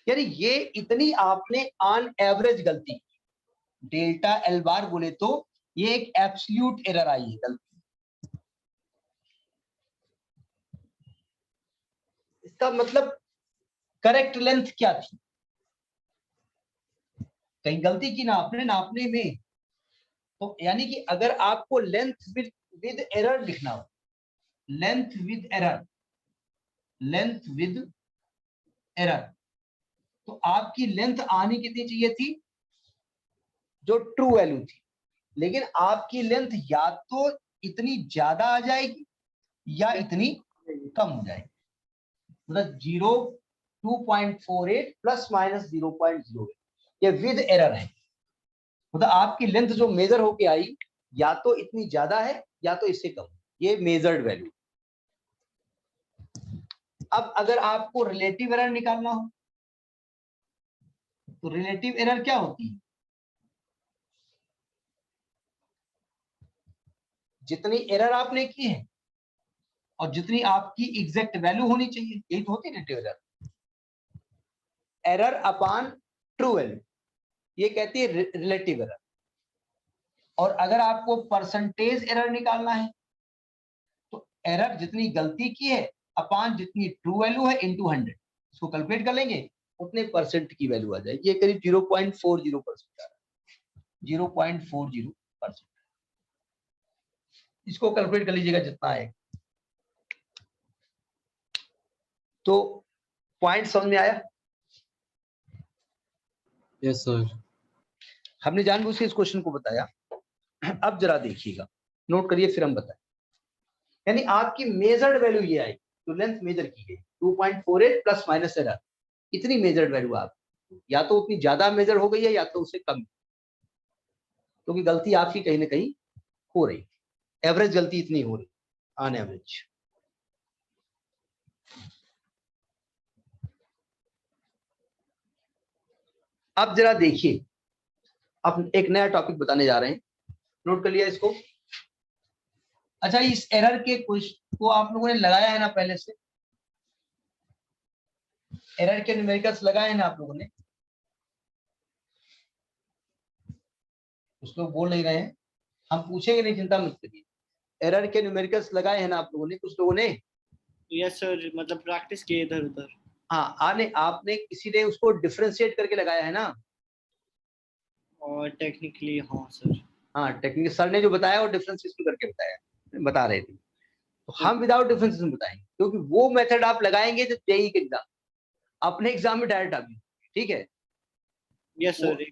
यानी ये इतनी आपने ऑन एवरेज गलती की, डेल्टा एल बार बोले तो ये एक एब्सोल्यूट एरर आई है गलती। इसका मतलब करेक्ट लेंथ क्या थी, कहीं गलती की ना आपने नापने में, तो यानी कि अगर आपको लेंथ विद एरर लिखना हो, length with error, length with error, तो आपकी लेंथ आनी कितनी चाहिए थी, जो ट्रू वैल्यू थी। लेकिन आपकी लेंथ या तो इतनी ज्यादा आ जाएगी या इतनी कम हो जाएगी, मतलब 2.48 प्लस माइनस 0.08, ये विद एरर है। मतलब आपकी लेंथ जो मेजर होके आई या तो इतनी ज्यादा है या तो इससे कम, ये मेजर्ड वैल्यू। अब अगर आपको रिलेटिव एरर निकालना हो तो रिलेटिव एरर क्या होती है, जितनी एरर आपने की है और जितनी आपकी एग्जैक्ट वैल्यू होनी चाहिए, यही तो होती है relative error. Error upon true value, ये कहती है रिलेटिव एरर। और अगर आपको परसेंटेज एरर निकालना है तो एरर जितनी गलती की है अपॉन जितनी ट्रू वैल्यू है इनटू 100, इसको कैलकुलेट कर लेंगे, उतने परसेंट की वैल्यू आ जाएगी। ये करीब 0.40% आ रहा है, 0.40%। इसको कैलकुलेट कर लीजिएगा जितना है। तो पॉइंट समझ में आया? Yes sir. हमने जानबूझ के इस क्वेश्चन को बताया। अब जरा देखिएगा, नोट करिए फिर हम बताएं। यानी आपकी मेजर्ड वैल्यू ये आई, तो लेंथ मेजर की गई 2.48 प्लस माइनस एरर, इतनी मेजर्ड वैल्यू आप या तो उतनी ज्यादा मेजर हो गई है या तो उससे कम, क्योंकि गलती आपकी कहीं ना कहीं हो रही, एवरेज गलती इतनी हो रही ऑन एवरेज। अब जरा देखिए, अब एक नया टॉपिक बताने जा रहे हैं, नोट कर लिया इसको। अच्छा, इस एरर के क्वेश्चन को आप लोगों ने लगाया है ना पहले से, एरर के न्यूमेरिकल्स लगाए हैं ना आप लोगों ने? कुछ लोग बोल नहीं रहे हैं, हम पूछेंगे नहीं, चिंता मत करिए। एरर के न्यूमेरिकल्स लगाए हैं ना आप लोगों ने, कुछ लोगों ने? यस सर, मतलब प्रैक्टिस किए इधर उधर। हाँ, आपने किसी ने उसको डिफरेंशिएट करके लगाया है ना? और टेक्निकली हाँ सर। हाँ, टेक्निकल सर ने जो बताया वो डिफरेंशिएशन करके बताया, बता रहे थे। तो हम विदाउट डिफरेंशिएशन बताएंगे, क्योंकि वो मेथड आप लगाएंगे तो जेईई के एग्जाम, अपने एग्जाम में डायरेक्ट आ गई। ठीक है? Yes sir.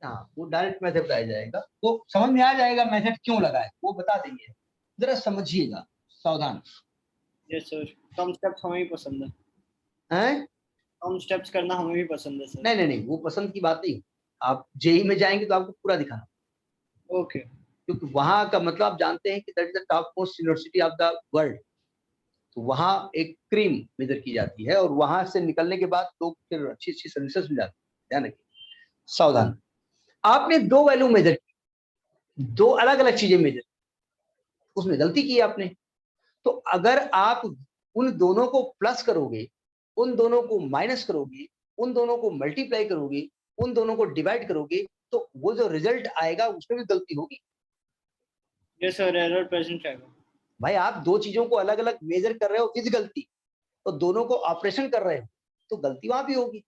हाँ, वो डायरेक्ट मेथड बताया जाएगा, तो समझ में आ जाएगा मेथड क्यों लगाए, वो बता देंगे, जरा समझिएगा, सावधान। यस सर, कम स्टेप्स हमें भी पसंद है। हैं? कम स्टेप्स करना हमें भी पसंद है सर। नहीं नहीं नहीं, वो पसंद की बात नहीं, आप जेईई में जाएंगे तो आपको पूरा दिखाना, ओके। क्योंकि वहां का मतलब आप जानते हैं कि that is the top most university of the world, तो वहां एक क्रीम मेजर की जाती है और वहां से निकलने के बाद लोग फिर अच्छी अच्छी सर्विसेज मिल जाती है। ध्यान रखिए, सावधान, आपने दो वैल्यू मेजर की, दो अलग अलग चीजें मेजर, उसमें गलती की आपने। तो अगर आप उन दोनों को प्लस करोगे, उन दोनों को माइनस करोगे, उन दोनों को मल्टीप्लाई करोगे, उन दोनों को डिवाइड करोगे, तो वो जो रिजल्ट आएगा उसमें भी गलती होगी। यस सर, एरर प्रेजेंट आएगा। भाई आप दो चीजों को अलग अलग मेजर कर रहे हो विद गलती, तो दोनों को ऑपरेशन कर रहे हो, तो गलती वहां भी होगी।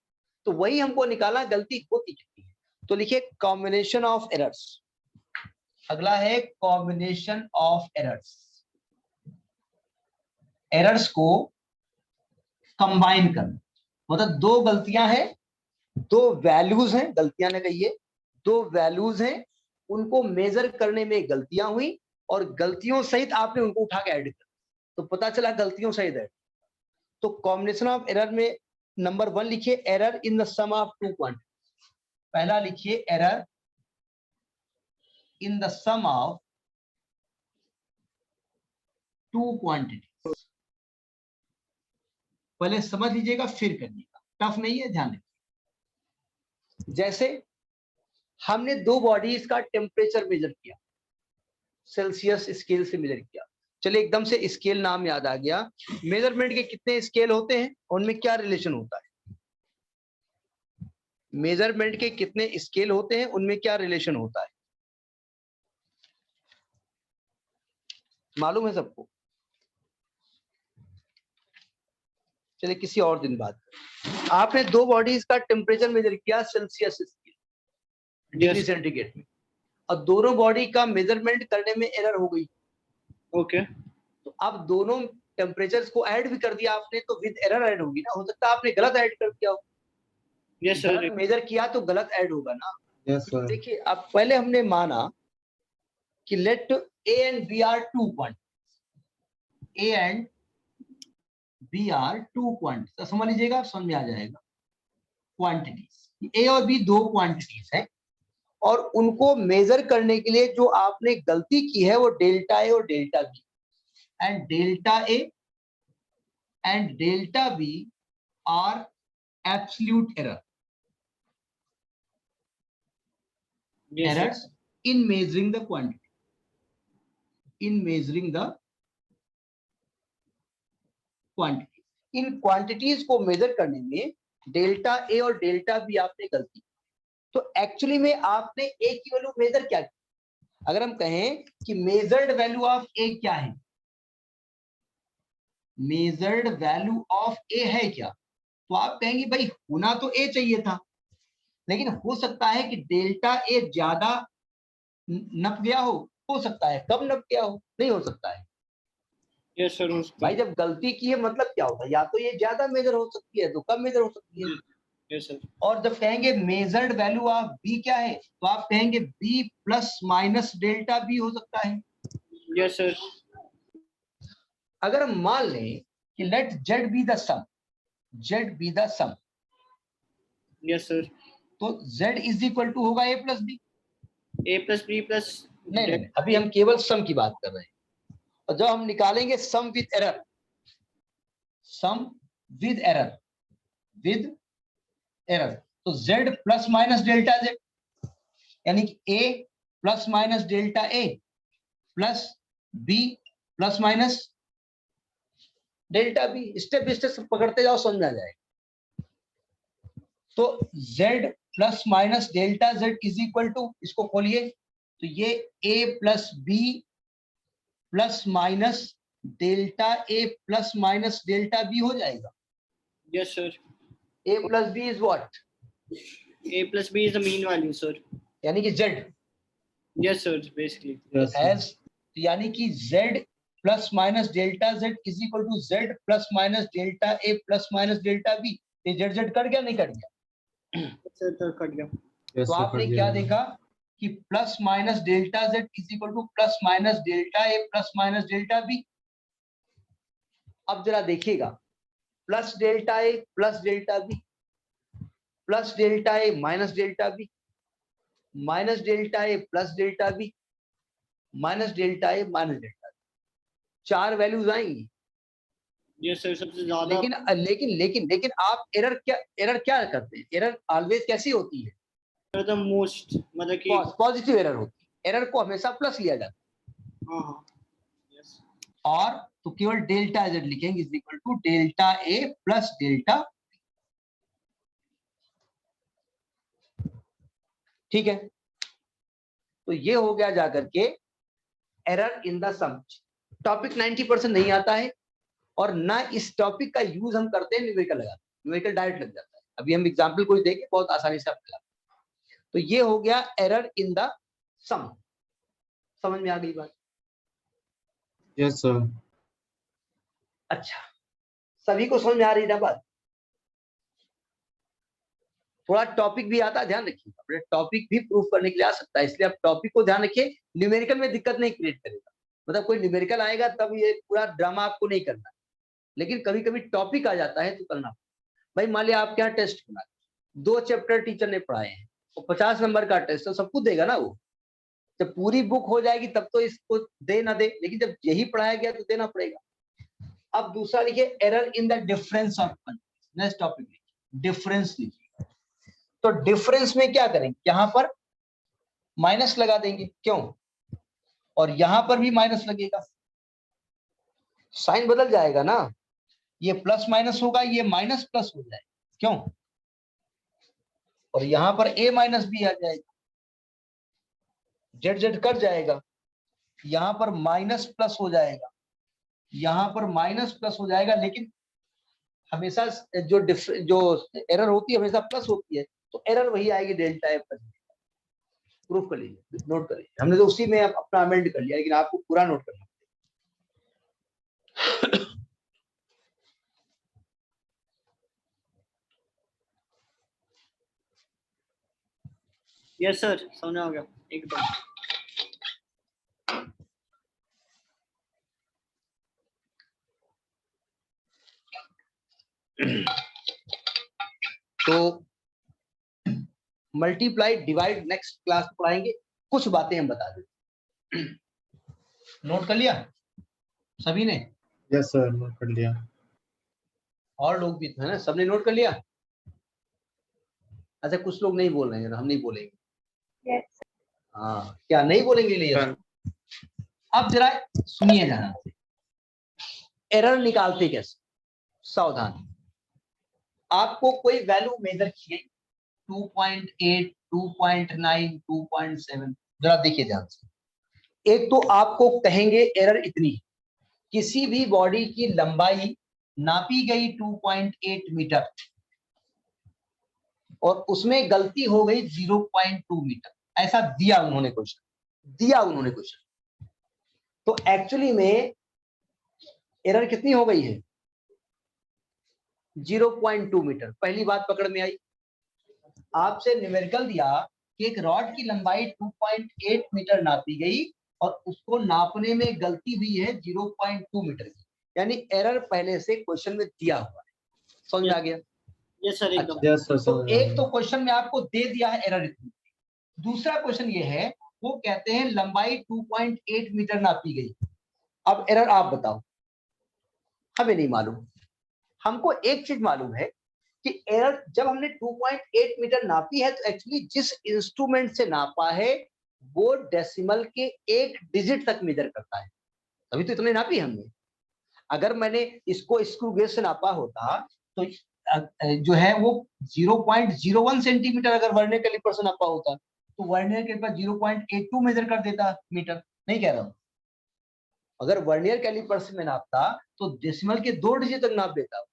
तो वही हमको निकालना गलती होती कितनी है। तो लिखिए कॉम्बिनेशन ऑफ एरर्स। अगला है कॉम्बिनेशन ऑफ एरर्स। एरर्स को कंबाइन करना, मतलब दो गलतियां हैं, दो वैल्यूज हैं, गलतियां ने कहिए, दो वैल्यूज हैं, उनको मेजर करने में गलतियां हुई और गलतियों सहित आपने उनको उठा के ऐड कर, तो पता चला गलतियों सहित ऐड। तो कॉम्बिनेशन ऑफ एरर में नंबर 1 लिखिए error in the sum of two quantities. पहला लिखिए error in the sum of two quantities. पहले समझ लीजिएगा फिर करिएगा, टफ नहीं है, ध्यान रखिए। जैसे हमने दो बॉडीज का टेम्परेचर मेजर किया, सेल्सियस स्केल से मेजर किया। चलिए एकदम से स्केल नाम याद आ गया। मेजरमेंट के कितने स्केल होते हैं, उनमें क्या रिलेशन होता है? मेजरमेंट के कितने स्केल होते हैं, उनमें क्या रिलेशन होता है, मालूम है सबको? चलिए किसी और दिन बात करें। आपने दो बॉडीज का टेम्परेचर मेजर किया सेल्सियस स्केल, डिग्री सेंटीग्रेड में, और दोनों बॉडी का मेजरमेंट करने में एरर हो गई। ओके। तो अब दोनों टेम्परेचर्स को ऐड भी कर दिया आपने, तो विद एरर ऐड होगी ना। हो सकता है आपने गलत ऐड कर दिया हो। Yes sir. गलत मेजर किया तो गलत ऐड होगा ना। Yes, sir. देखिए अब पहले हमने माना कि let A and B are two quantities, A and B are two quantities, तो समझ लीजिएगा, समझ में आ जाएगा। क्वांटिटीज ए और बी दो क्वांटिटीज हैं, और उनको मेजर करने के लिए जो आपने गलती की है वो डेल्टा ए और delta B, and delta A and delta B are absolute error, Yes, sir. errors in measuring the quantity, in measuring the quantity। In quantities को मेजर करने में डेल्टा ए और डेल्टा बी आपने गलती। तो actually में आपने ए की वैल्यू मेजर क्या की? अगर हम कहें कि मेजर्ड वैल्यू ऑफ ए क्या है, मेजर्ड वैल्यू ऑफ ए है क्या, तो आप कहेंगे भाई होना तो ए चाहिए था, लेकिन हो सकता है कि डेल्टा ए ज्यादा नप गया हो सकता है, कम नप गया हो, नहीं हो सकता है। Yes, sir. भाई जब गलती की है मतलब क्या होता है, या तो ये ज्यादा मेजर हो सकती है तो कम मेजर हो सकती है। Yes, sir. और जब कहेंगे मेजर्ड वैल्यू ऑफ बी क्या है, तो आप कहेंगे B plus minus delta B हो सकता है। Yes, sir. अगर हम मान लें कि let Z be the sum, Z be the sum, Yes, sir. तो z इज इक्वल टू होगा a plus B. A plus B plus. नहीं, अभी हम केवल सम की बात कर रहे हैं। और जब हम निकालेंगे sum with error, sum with error, with error, तो z plus minus delta z, यानी कि a plus minus delta a plus b plus minus delta b। Step by step पकड़ते जाओ, समझ आ जाएगा। तो z plus minus delta z is equal to, इसको खोलिए, तो ये a plus B plus minus delta a plus minus delta b हो जाएगा। Yes, sir. a plus B is what? A plus B is the mean value, sir. यानी कि z, Yes, sir. Basically. Yes, sir. As, यानी कि z plus minus delta z is equal to z plus minus delta a plus minus delta b। ये z z cut गया, नहीं cut गया? Yes, sir. तो cut गया। Yes, तो sir, आपने कर क्या दिया। देखा कि plus minus delta z is equal two plus minus delta a plus minus delta b। अब जरा देखिएगा, plus delta a plus delta b, plus delta a minus delta b, minus delta a plus delta b, minus delta a minus delta b। चार values आएंगी। Yes, sir. सबसे ज्यादा। लेकिन लेकिन लेकिन लेकिन आप एरर क्या करते हैं? एरर ऑलवेज कैसी होती है? द मोस्ट मतलब कि पॉजिटिव एरर होती है, एरर को हमेशा प्लस लिया जाता है। हाँ हाँ यस और तो केवल डेल्टा z लिखेंगे is equal to delta a plus delta, ठीक है। तो ये हो गया जाकर के error in the sum. Topic 90% नहीं आता है और ना इस टॉपिक का यूज हम करते हैं, न्यूमेरिकल लगाते हैं, न्यूमेरिकल डायरेक्ट लग जाता है। अभी हम एग्जांपल कोई देंगे बहुत आसानी से आप लगा। तो ये हो गया एरर इन द सम। समझ में आ गई बात? Yes, sir. अच्छा, सभी को समझ में आ रही ना बात? थोड़ा टॉपिक भी आता है, ध्यान रखिए, अपने टॉपिक भी प्रूफ करने के लिए आ सकता है, इसलिए आप टॉपिक को ध्यान रखिए। न्यूमेरिकल में दिक्कत नहीं क्रिएट करेगा, मतलब कोई न्यूमेरिकल आएगा तब ये पूरा ड्रामा आपको नहीं करना, लेकिन कभी कभी टॉपिक आ जाता है तो करना। भाई मान लिया आपके यहाँ टेस्ट बना, 2 चैप्टर टीचर ने पढ़ाए हैं, तो 50 नंबर का टेस्ट तो सबको देगा ना वो। जब पूरी बुक हो जाएगी तब तो इसको दे ना दे, लेकिन जब यही पढ़ाया गया तो देना पड़ेगा। अब दूसरा लिखिए error in the difference of countries. Next topic लिखिए डिफरेंस लिखिए। तो डिफरेंस में क्या करेंगे, यहां पर माइनस लगा देंगे, क्यों? और यहां पर भी माइनस लगेगा, साइन बदल जाएगा ना, ये प्लस माइनस होगा, ये माइनस प्लस हो जाएगा, क्यों? और यहां पर a माइनस भी आ जाएगा, जेड जेड कट जाएगा, यहां पर माइनस प्लस हो जाएगा, यहां पर माइनस प्लस हो जाएगा, लेकिन हमेशा जो एरर होती है हमेशा प्लस होती है, तो एरर वही आएगी डेल्टा ए प्लस। प्रूफ कर लीजिए, नोट कर लीजिए, हमने तो उसी में अपना अमेंड कर लिया, लेकिन आपको पूरा नोट करना। यस सर समझ आ गया एकदम। तो मल्टीप्लाई डिवाइड नेक्स्ट क्लास में पढ़ाएंगे, कुछ बातें हम बता देते। नोट कर लिया सभी ने? Yes, sir. नोट कर लिया। और लोग भी है ना, सबने नोट कर लिया? अच्छा कुछ लोग नहीं बोल रहे हैं, हम नहीं बोलेंगे। Yes. हाँ क्या नहीं बोलेंगे लिए? Sir. अब जरा सुनिए ध्यान से, एरर निकालते कैसे, सावधान। आपको कोई वैल्यू मेजर की गई 2.8, 2.9, 2.7, जरा देखिए ध्यान से। एक तो आपको कहेंगे एरर इतनी, किसी भी बॉडी की लंबाई नापी गई 2.8 मीटर और उसमें गलती हो गई 0.2 मीटर, ऐसा दिया उन्होंने क्वेश्चन। तो एक्चुअली में एरर कितनी हो गई है? 0.2 मीटर। पहली बात पकड़ में आई। आपसे न्यूमेरिकल दिया कि एक रॉड की लंबाई 2.8 मीटर नापी गई और उसको नापने में गलती हुई है 0.2 मीटर की, यानी एरर पहले से क्वेश्चन में दिया हुआ है। समझ आ गया? यस सर एकदम। अच्छा, Yes, sir. तो एक तो क्वेश्चन में आपको दे दिया है एरर इतनी। दूसरा क्वेश्चन ये है, वो कहते हैं लंबाई 2.8 मीटर नापी गई। अब एरर आप बताओ, हमें नहीं मालूम। हमको एक चीज मालूम है कि एरर जब हमने 2.8 मीटर नापी है तो एक्चुअली जिस इंस्ट्रूमेंट से नापा है वो डेसिमल के 1 डिजिट तक मेजर करता है, तभी तो इतने नापी हमने। अगर मैंने इसको स्क्रू गेज से नापा होता तो जो है वो 0.01 सेंटीमीटर अगर वर्नियर कैलिपर से नापा होता तो वर्नियर कैलिपर 0.82 मेजर कर देता मीटर। नहीं कह रहा हूं, अगर वर्नियर कैलिपर से मैं नापता तो डेसिमल के 2 डिजिट तक नाप देता।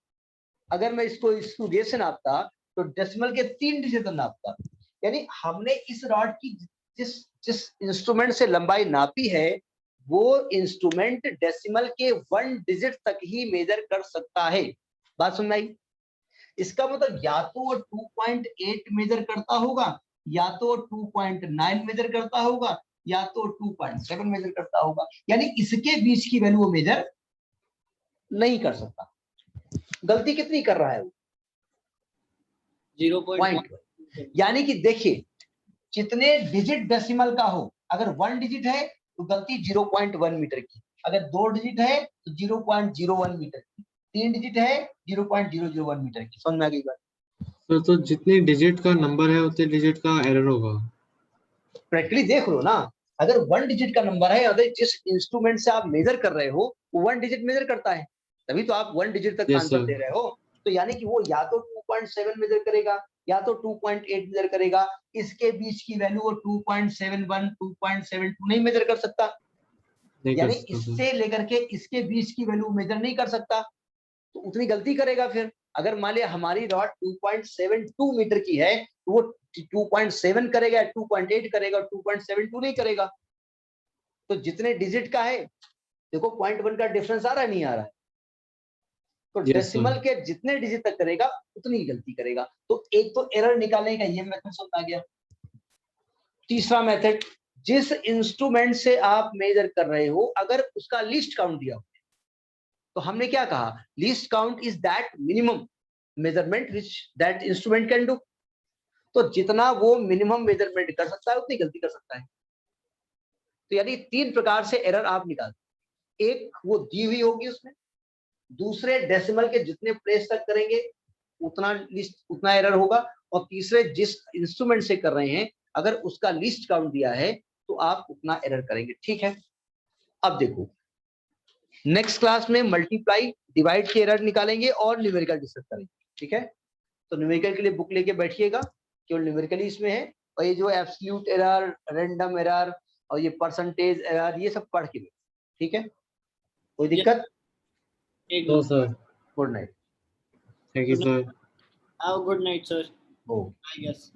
अगर मैं इसको स्क्रू गेज से नापता तो डेसिमल के 3 डिजिट तक नापता। यानी हमने इस रॉड की जिस इंस्ट्रूमेंट से लंबाई नापी है वो इंस्ट्रूमेंट डेसिमल के 1 डिजिट तक ही मेजर कर सकता है। बात समझ आई? इसका मतलब या तो वो 2.8 मेजर करता होगा, या तो 2.9 मेजर करता होगा, या तो 2.7 मेजर करता होगा, यानी इसके बीच की वैल्यू वो मेजर नहीं कर सकता। गलती कितनी कर रहा है वो? 0.1। यानी कि देखिए जितने डिजिट डेसिमल का हो, अगर 1 डिजिट है तो गलती 0.1 मीटर की, अगर 2 डिजिट है तो 0.01 मीटर की, 3 डिजिट है 0.001 मीटर की। समझ में आ गई बात? सर तो जितनी डिजिट का नंबर है उतने डिजिट का एरर होगा। प्रैक्टिकली देख लो ना, अगर 1 डिजिट का नंबर है, अगर जिस इंस्ट्रूमेंट से आप मेजर कर रहे हो वो 1 डिजिट मेजर करता है, तभी तो आप 1 डिजिट तक यस आंसर सर। दे रहे हो। तो यानी कि वो या तो 2.7 मेजर करेगा या तो 2.8 मेजर करेगा, इसके बीच की वैल्यू वो 2.71 2.72 नहीं मेजर कर सकता। नहीं कर यानी सकता सर। इससे लेकर के इसके बीच की वैल्यू मेजर नहीं कर सकता, तो उतनी गलती करेगा। फिर अगर मान लिया हमारी रॉड 2.72 मीटर की है तो वो 2.7 करेगा, 2.8 करेगा, 2.72 नहीं करेगा। तो जितने डिजिट का है, देखो 0.1 का डिफरेंस आ रहा है नहीं आ रहा है, तो यस डेसिमल सर। के जितने डिजिट तक करेगा उतनी ही गलती करेगा। तो एक तो एरर निकालने का ये मेथड समझ आ गया। तीसरा मेथड, जिस इंस्ट्रूमेंट से आप मेजर कर रहे हो अगर उसका लीस्ट काउंट दिया हो, तो हमने क्या कहा, least count is that minimum measurement which that instrument can do. तो जितना वो मिनिमम मेजरमेंट कर सकता है उतनी गलती कर सकता है। तो यानी 3 प्रकार से एरर आप निकाल, एक वो दी हुई होगी उसमें, दूसरे डेसिमल के जितने प्लेस तक करेंगे उतना एरर होगा, और तीसरे जिस इंस्ट्रूमेंट से कर रहे हैं अगर उसका लिस्ट काउंट दिया है तो आप उतना एरर करेंगे। ठीक है, अब देखो नेक्स्ट क्लास में मल्टीप्लाई डिवाइड के एरर निकालेंगे और न्यूमेरिकल डिस्कस करेंगे। ठीक है, तो न्यूमेरिकल के लिए बुक लेके बैठिएगा, केवल न्यूमेरिकल इसमें है, और ये जो एब्सोल्यूट एरर, रैंडम एरर और ये परसेंटेज एरर ये सब पढ़ के। ठीक है, कोई दिक्कत? एक no sir. Good night. Thank you sir. Have a good night, sir. Oh I guess.